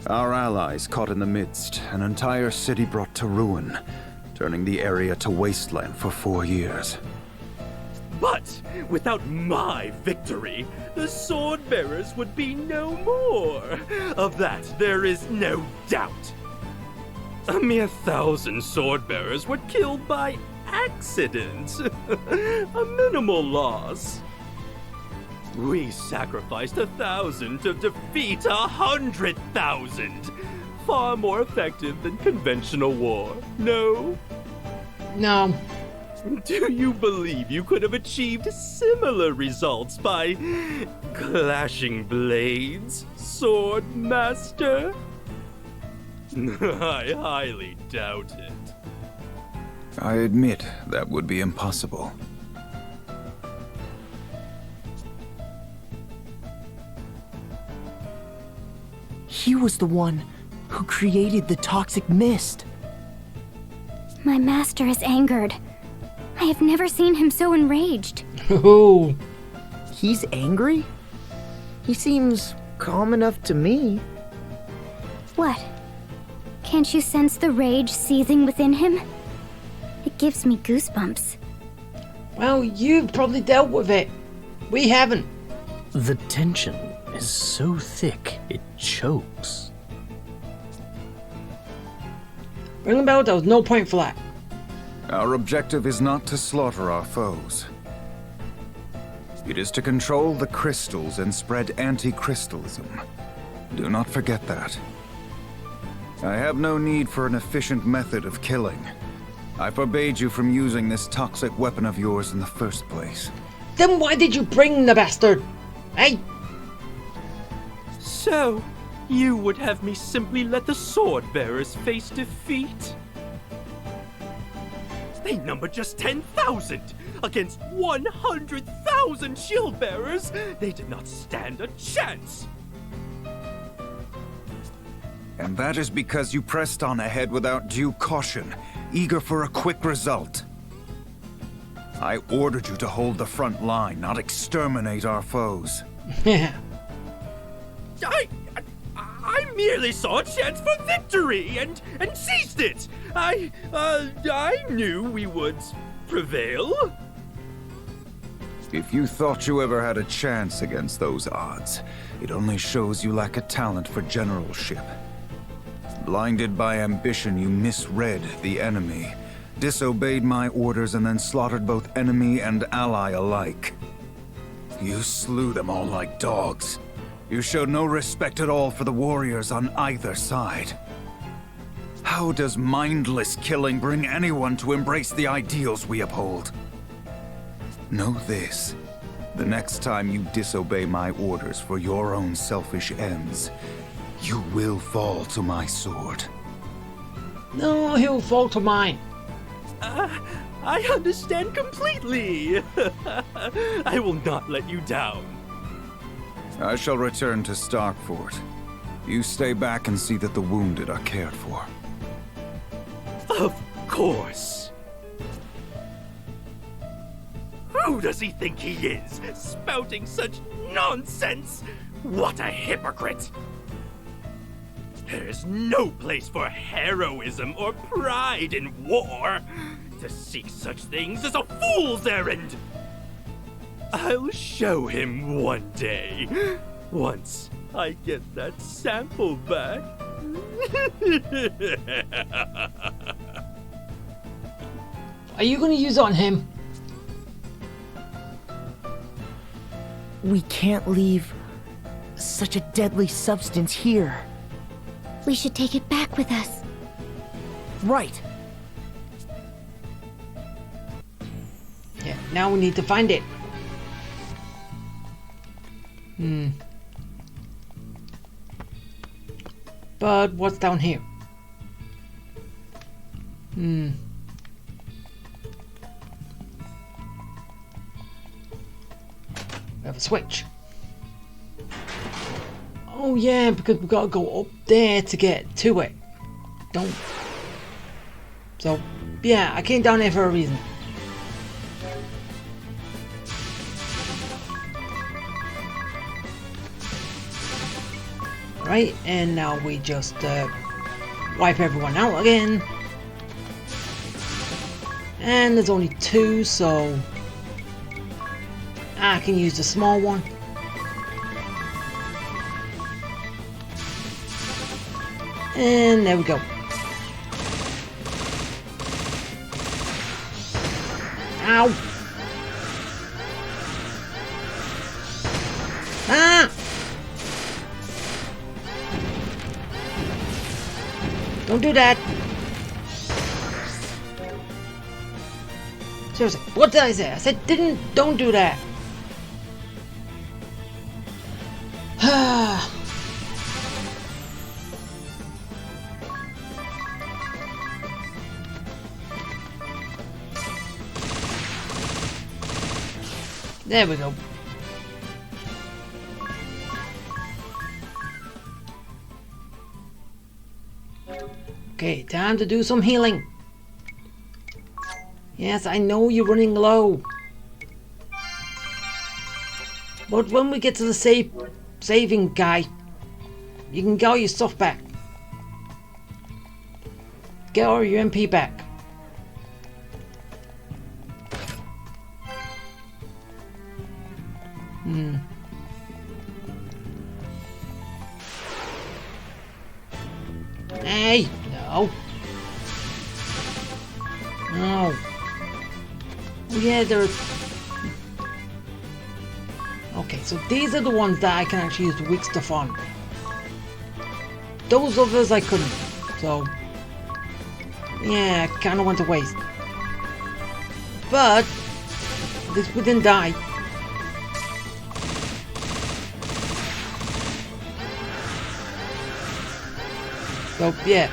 Our allies caught in the midst, an entire city brought to ruin, turning the area to wasteland for 4 years.
But without my victory, the sword bearers would be no more. Of that, there is no doubt. A mere 1,000 sword bearers were killed by accident. A minimal loss. We sacrificed 1,000 to defeat 100,000. Far more effective than conventional war, no?
No.
Do you believe you could have achieved similar results by clashing blades, Sword Master? I highly doubt it.
I admit that would be impossible.
He was the one who created the toxic mist.
My master is angered. I have never seen him so enraged.
Oh. He's angry? He seems calm enough to me.
What? Can't you sense the rage seething within him? It gives me goosebumps.
Well, you've probably dealt with it. We haven't.
The tension is so thick, it chokes.
Ring a bell, there was no point for that.
Our objective is not to slaughter our foes. It is to control the crystals and spread anti-crystalism. Do not forget that. I have no need for an efficient method of killing. I forbade you from using this toxic weapon of yours in the first place.
Then why did you bring the bastard? Hey?
So, you would have me simply let the sword bearers face defeat? They number just 10,000 against 100,000 shield bearers. They did not stand a chance.
And that is because you pressed on ahead without due caution, eager for a quick result. I ordered you to hold the front line, not exterminate our foes.
I merely saw a chance for victory and seized it. I knew we would prevail.
If you thought you ever had a chance against those odds, it only shows you lack a talent for generalship. Blinded by ambition, you misread the enemy, disobeyed my orders, and then slaughtered both enemy and ally alike. You slew them all like dogs. You showed no respect at all for the warriors on either side. How does mindless killing bring anyone to embrace the ideals we uphold? Know this. The next time you disobey my orders for your own selfish ends, you will fall to my sword.
No, he'll fall to mine.
I understand completely. I will not let you down.
I shall return to Starkfort. You stay back and see that the wounded are cared for.
Of course. Who does he think he is, spouting such nonsense? What a hypocrite! There is no place for heroism or pride in war. To seek such things is a fool's errand. I'll show him one day, once I get that sample back.
Are you going to use it on him?
We can't leave such a deadly substance here.
We should take it back with us.
Right.
Yeah, now we need to find it. But what's down here? We have a switch. Oh yeah, because we've got to go up there to get to it. Don't. So, yeah, I came down here for a reason. Right, and now we just wipe everyone out again. And there's only two, so I can use the small one. And there we go. Ow! Ah! Don't do that. Seriously, what did I say? I said don't do that. There we go. Okay, time to do some healing. Yes, I know you're running low. But when we get to the saving guy, you can get all your stuff back. Get all your MP back. Hey, no. No. Oh yeah, they're... Okay, so these are the ones that I can actually use the weak stuff on. Those others I couldn't. So... yeah, I kinda went to waste. But... at least we didn't die. So, yeah.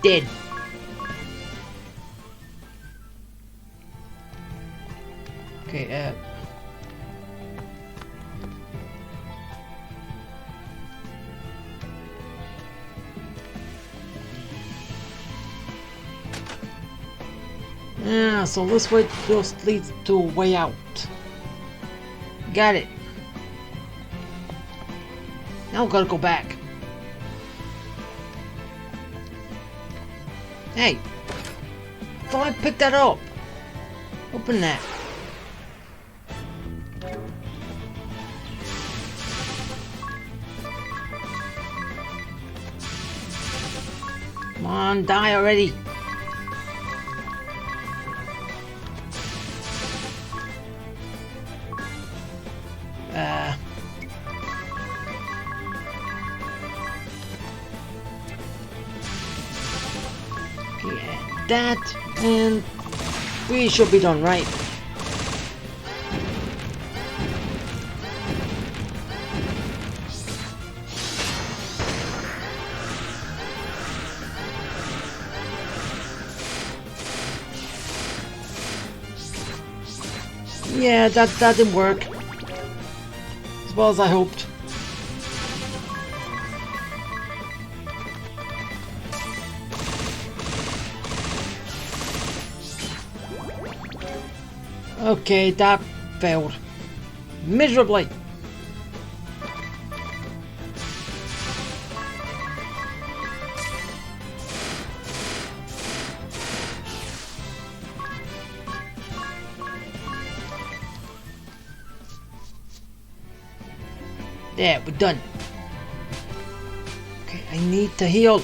Dead. Okay, yeah, so this way just leads to a way out. Got it. Now we gotta go back. Hey! I thought I picked that up. Open that. Come on, die already. That, and we should be done, right? Yeah, that didn't work as well as I hoped. Okay, that failed miserably. There, we're done. Okay, I need to heal.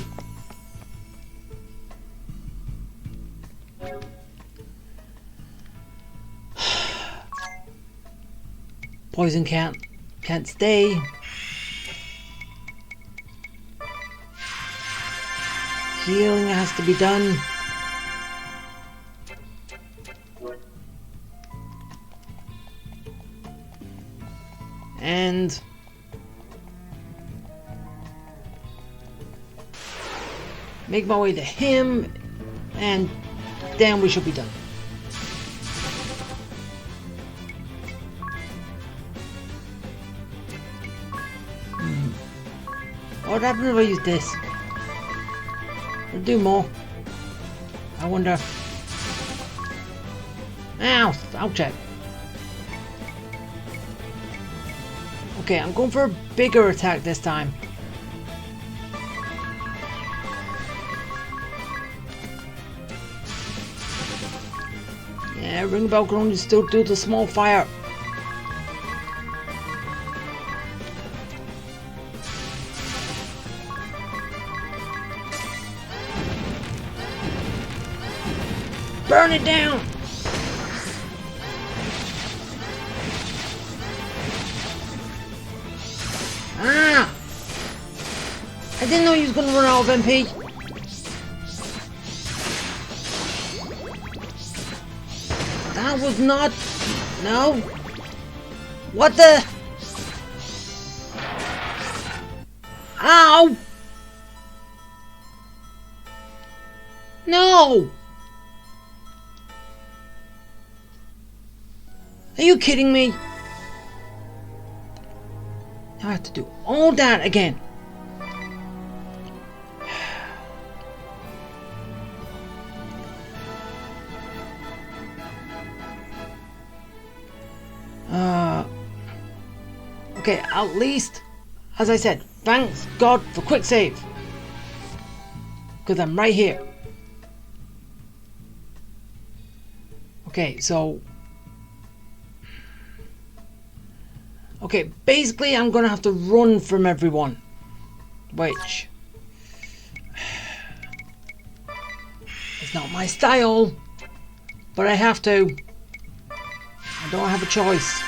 Poison can't stay. Healing has to be done. And make my way to him, and then we should be done. What happened if I use this? It'll do more. I wonder. Ow! I'll check. Okay, I'm going for a bigger attack this time. Yeah, ring bell can only still do the small fire. Burn it down! Ah! I didn't know he was gonna run out of MP. That was not... No. What the... Ow! No! Are you kidding me? Now I have to do all that again. Okay, at least, as I said, thanks God for quick save. Because I'm right here. Okay, so... Okay, basically I'm gonna have to run from everyone. Which... It's not my style. But I have to. I don't have a choice.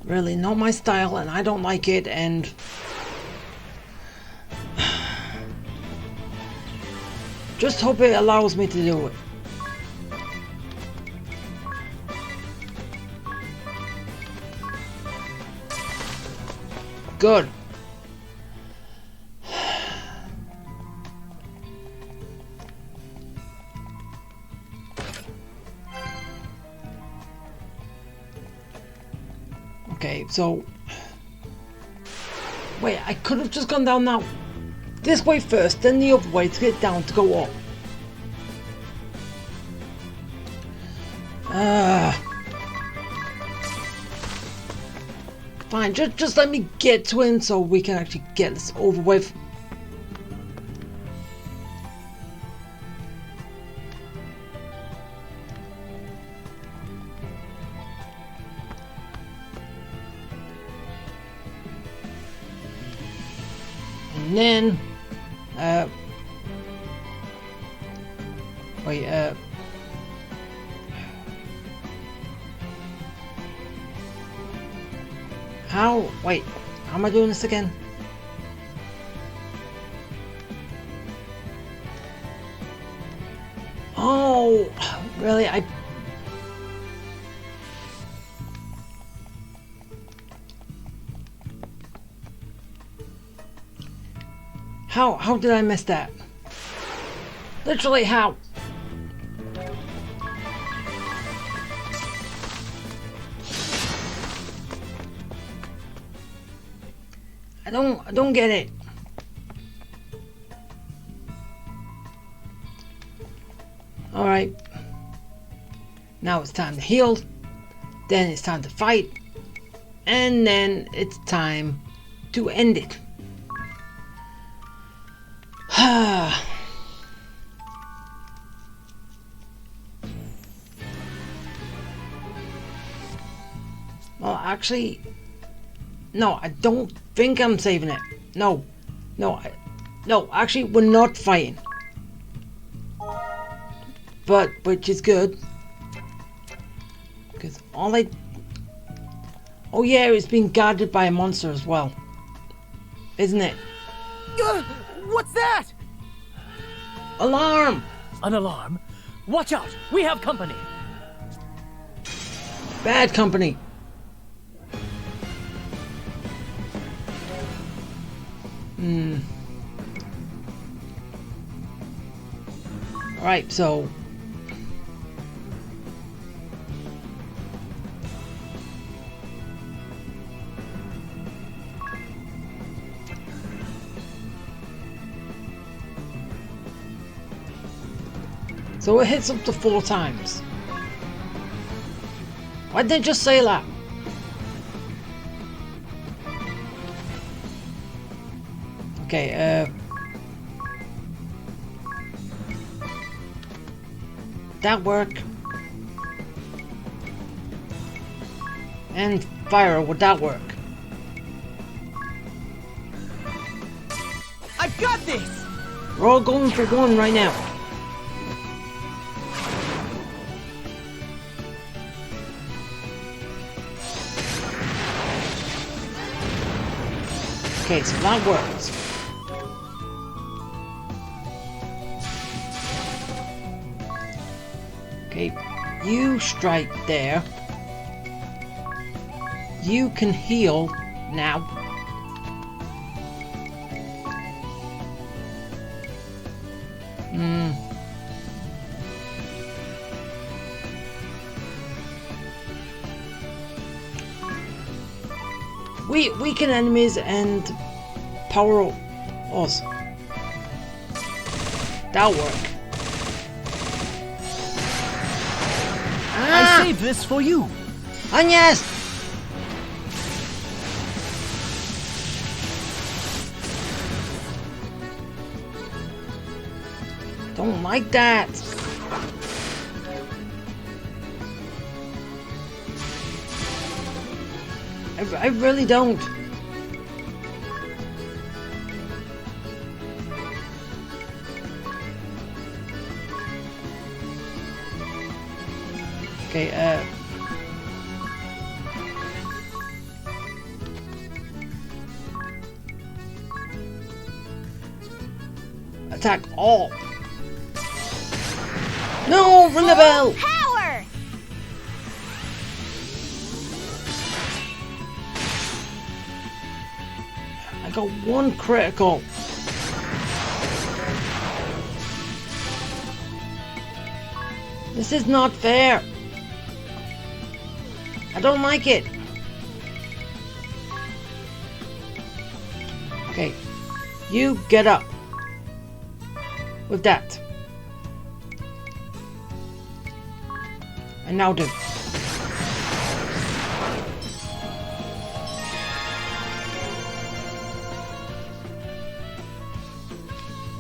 Really not my style, and I don't like it, and just hope it allows me to do it. Good. Okay, so... Wait, I could have just gone down now. This way first, then the other way to get down to go up. Fine, just let me get to him so we can actually get this over with. And then, wait, how? Wait, how am I doing this again? Oh, really? How did I miss that? Literally, how? I don't get it. All right. Now it's time to heal. Then it's time to fight. And then it's time to end it. Well, actually, no, I don't think I'm saving it. No, actually, we're not fighting. But, which is good. Because all I... Oh yeah, it's being guarded by a monster as well. Isn't it?
What's that?
Alarm!
An alarm? Watch out! We have company!
Bad company. Alright, so... So it hits up to 4 times. Why didn't they just say that? Okay, that work? And fire, would that work?
I've got this!
We're all going for one right now. Okay, so that works. Okay, you strike there. You can heal now. Weaken enemies and power us. That'll work.
I saved this for you.
And yes. Don't like that. I really don't. Okay, attack all. No, ring the bell.
Power!
I got one critical. This is not fair. I don't like it. Okay, you get up with that. And now do.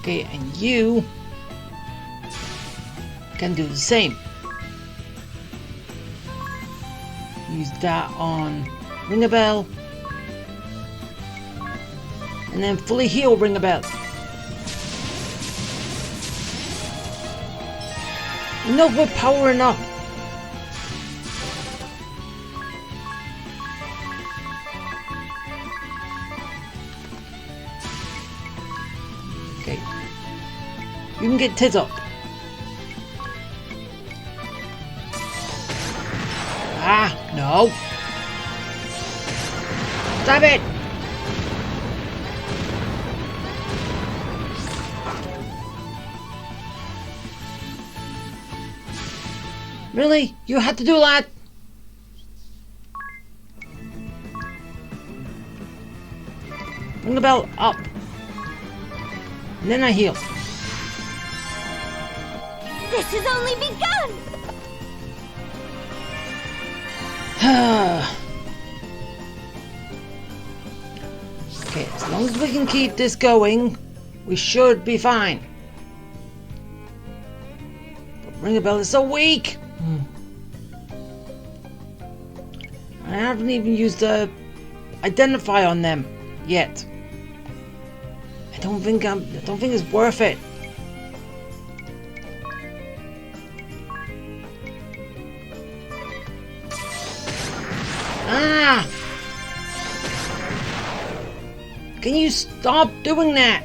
Okay, and you can do the same. Use that on ring a bell. And then fully heal ring a bell. No, we're powering up. Okay. You can get Tiz up. Ah, no. Stop it! Really? You had to do that? Ring the bell up. And then I heal.
This has only begun!
Okay, as long as we can keep this going, we should be fine. But ring a bell is so weak! I haven't even used the identify on them yet. I don't think it's worth it. Ah! Can you stop doing that?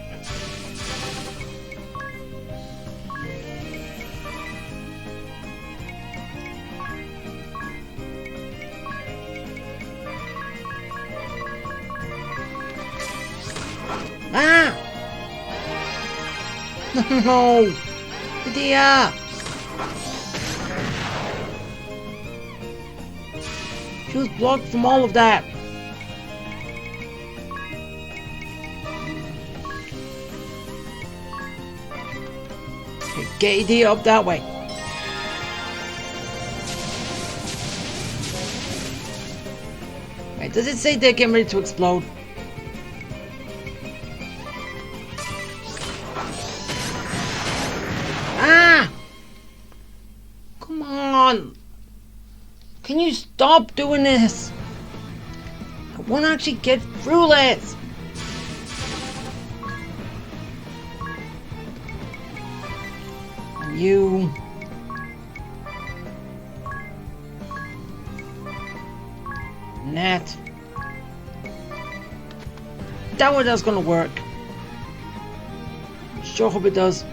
Ah! No! Idea! She was blocked from all of that. Okay, get Idea up that way. Wait, does it say they're getting ready to explode? Can you stop doing this? I want to actually get through this. You... Net. Doubt that's gonna work. Sure hope it does.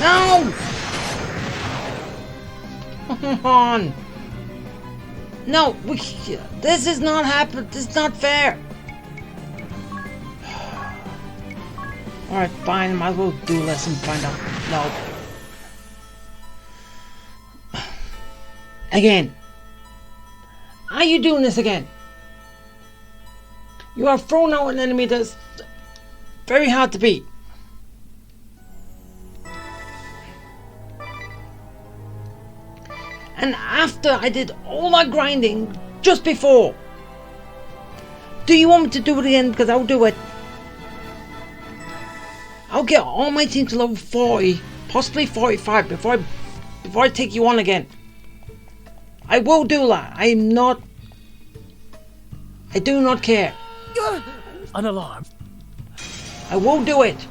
No! Come on! No, this is not happening. This is not fair. Alright, fine. Might as well do less and find out. No. Again. Are you doing this again? You have thrown out an enemy that's very hard to beat. And after I did all that grinding just before. Do you want me to do it again? Because I'll do it. I'll get all my team to level 40, possibly 45 before I take you on again. I will do that. I do not care.
An alarm.
I will do it.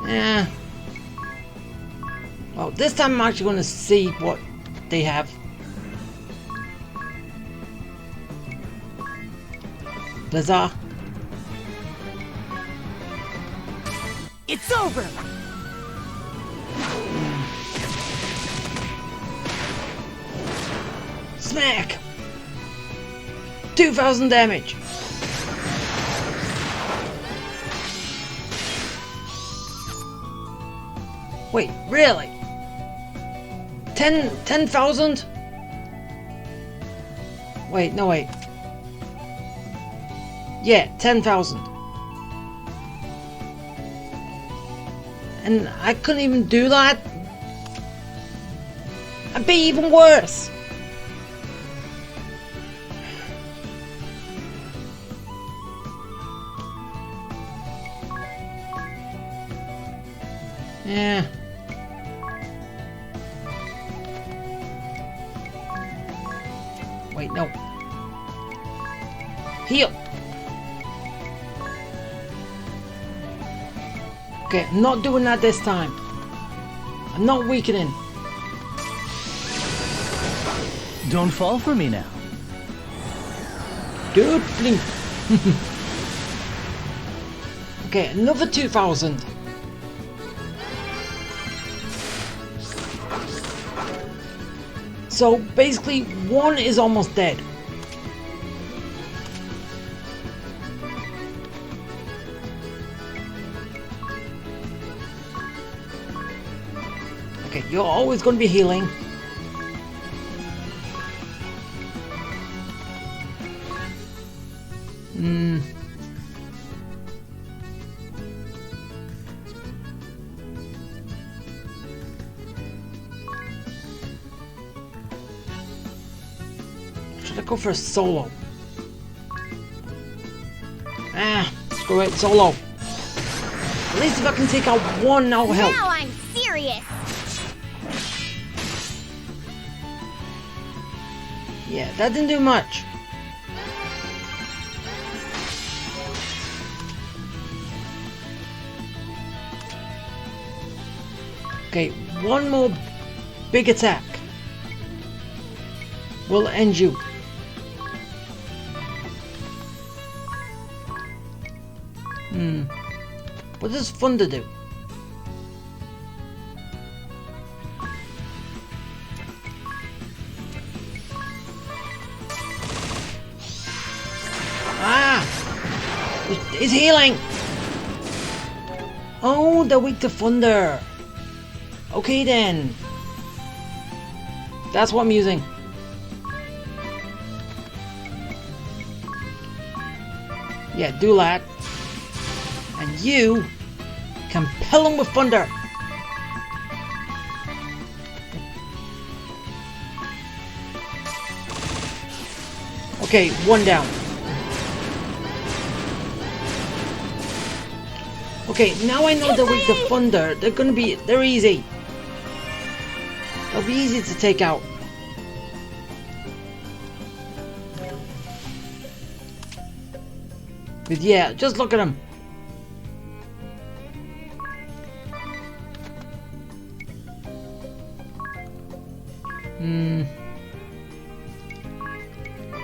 Yeah. Well, this time I'm actually going to see what they have. Blizzard.
It's over!
Smack! 2,000 damage. Wait, really? 10,000? Wait, no wait. Yeah, 10,000. And I couldn't even do that? I'd be even worse. Yeah. Wait, no. Heal. Okay, I'm not doing that this time. I'm not weakening.
Don't fall for me now.
Dude, blink. Okay, another 2,000. So basically, one is almost dead. Okay, you're always going to be healing. Should I go for a solo? Screw it, solo. At least if I can take out one, now help.
Now I'm serious.
Yeah, that didn't do much. Okay, one more big attack will end you. What does Thunder do? It's healing! Oh, they're weak to Thunder. Okay then. That's what I'm using. Yeah, do that. And you can pelt him with thunder. Okay, one down. Okay, now I know they're weak to thunder. They're easy. They'll be easy to take out. But yeah, just look at them.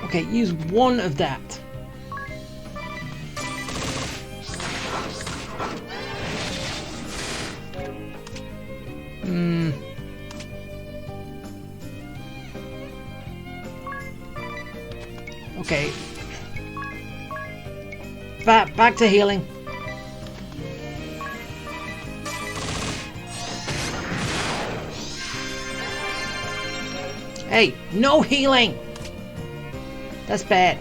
Okay, use one of that. Okay. Back to healing. Hey, no healing! That's bad.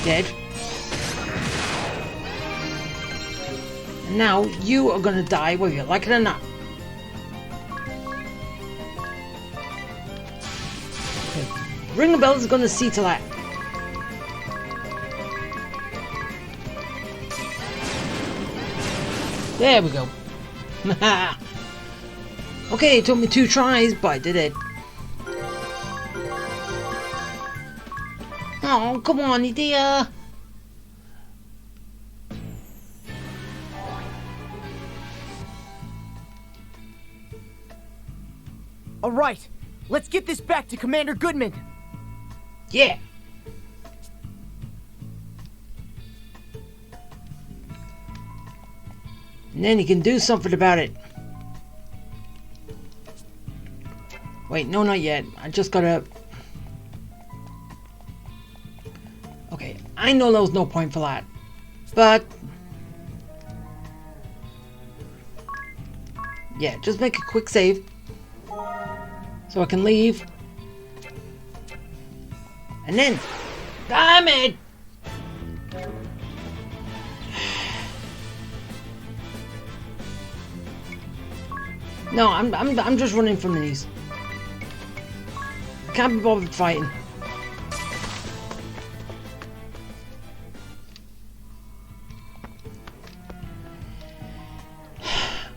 Dead. And now you are gonna die whether you like it or not. Ring the Bell is gonna see to that. There we go. Okay, it took me 2 tries, but I did it. Oh, come on, Idea.
All right, let's get this back to Commander Goodman.
Yeah. And then he can do something about it. Wait, no, not yet. I just gotta... Okay, I know there was no point for that. But... yeah, just make a quick save. So I can leave. And then... damn it! No, I'm just running from these. I can't be bothered fighting.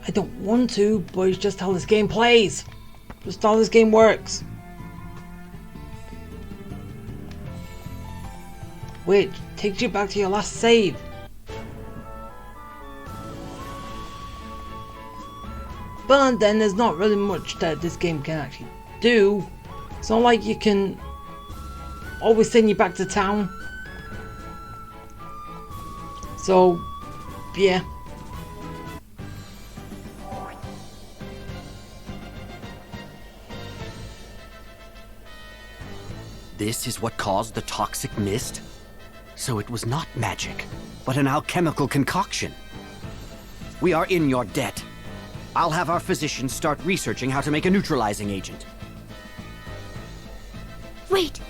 I don't want to, but it's just how this game plays. Just how this game works. Which takes you back to your last save. But then there's not really much that this game can actually do. It's not like you can always send you back to town. So, yeah.
This is what caused the toxic mist? So it was not magic, but an alchemical concoction. We are in your debt. I'll have our physicians start researching how to make a neutralizing agent.
Wait,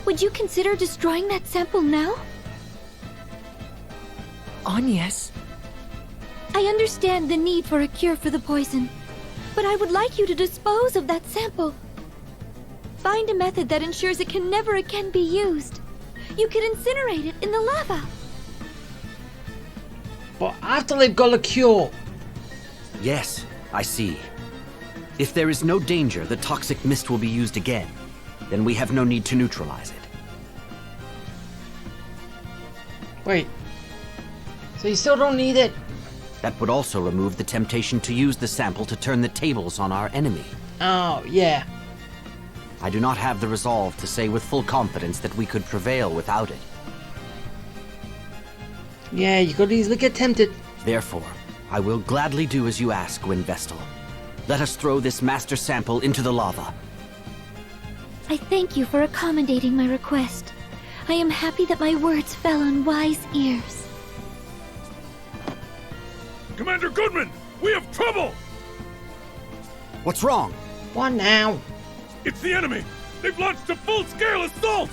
would you consider destroying that sample now?
Agnes?
I understand the need for a cure for the poison, but I would like you to dispose of that sample. Find a method that ensures it can never again be used. You could incinerate it in the lava.
But after they've got a cure.
Yes, I see. If there is no danger the toxic mist will be used again, then we have no need to neutralize it.
Wait. So you still don't need it?
That would also remove the temptation to use the sample to turn the tables on our enemy.
Oh, yeah.
I do not have the resolve to say with full confidence that we could prevail without it.
Yeah, you could easily get tempted.
Therefore, I will gladly do as you ask, Gwyn Vestal. Let us throw this master sample into the lava.
I thank you for accommodating my request. I am happy that my words fell on wise ears.
Commander Goodman, we have trouble!
What's wrong?
What now?
It's the enemy! They've launched a full-scale assault!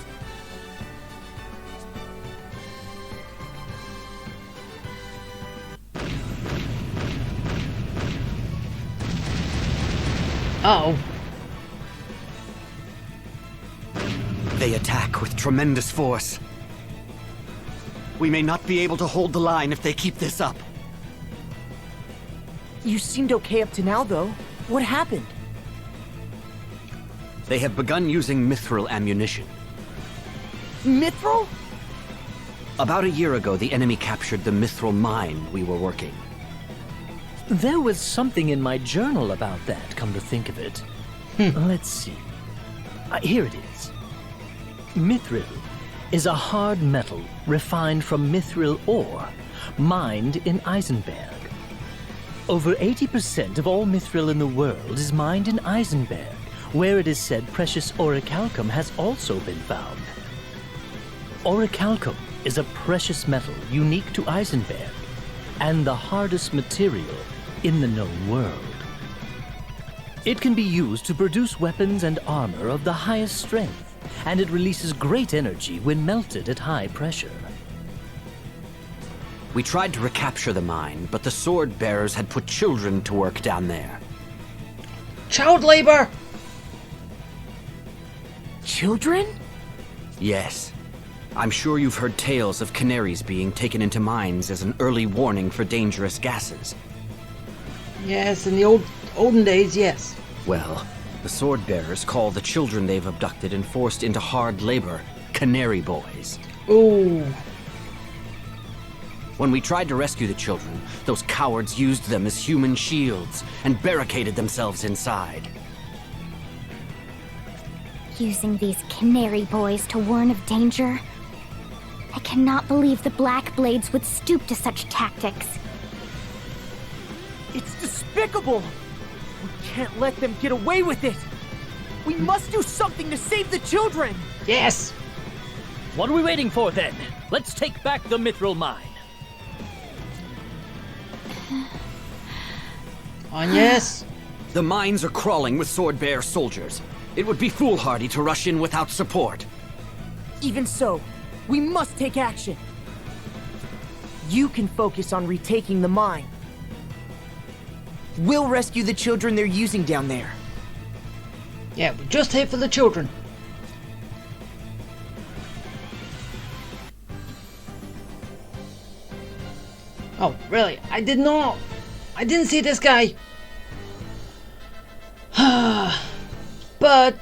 Uh-oh.
They attack with tremendous force. We may not be able to hold the line if they keep this up.
You seemed okay up to now, though. What happened?
They have begun using mithril ammunition.
Mithril?
About a year ago, the enemy captured the mithril mine we were working.
There was something in my journal about that, come to think of it. Let's see. Here it is. Mithril is a hard metal refined from mithril ore, mined in Eisenberg. Over 80% of all mithril in the world is mined in Eisenberg, where it is said precious orichalcum has also been found. Orichalcum is a precious metal unique to Eisenberg, and the hardest material in the known world. It can be used to produce weapons and armor of the highest strength, and it releases great energy when melted at high pressure.
We tried to recapture the mine, but the sword bearers had put children to work down there.
Child labor!
Children?
Yes. I'm sure you've heard tales of canaries being taken into mines as an early warning for dangerous gases.
Yes, in the olden days, yes.
Well, the sword bearers call the children they've abducted and forced into hard labor canary boys.
Ooh.
When we tried to rescue the children, those cowards used them as human shields and barricaded themselves inside.
Using these canary boys to warn of danger? I cannot believe the Black Blades would stoop to such tactics.
It's despicable! We can't let them get away with it! We must do something to save the children!
Yes!
What are we waiting for then? Let's take back the mithril mine.
Yes.
The mines are crawling with sword bearer soldiers. It would be foolhardy to rush in without support.
Even so, we must take action. You can focus on retaking the mine. We'll rescue the children they're using down there.
Yeah, we're just here for the children. Oh, really? I didn't see this guy. But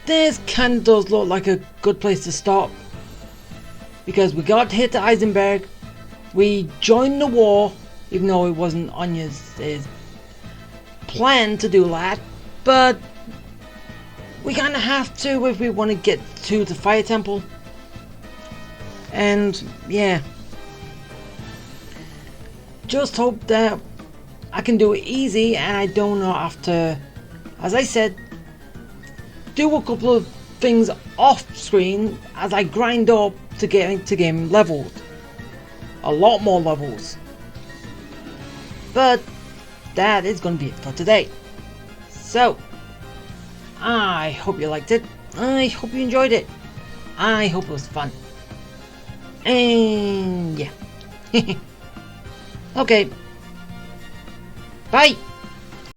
this kind of does look like a good place to stop. Because we got hit to Eisenberg. We joined the war, even though it wasn't Anya's plan to do that. But we kind of have to if we want to get to the Fire Temple. And yeah. Just hope that I can do it easy and I don't have to, as I said, do a couple of things off screen as I grind up to get game leveled. A lot more levels. But that is going to be it for today. So, I hope you liked it. I hope you enjoyed it. I hope it was fun. And yeah. Okay. Bye.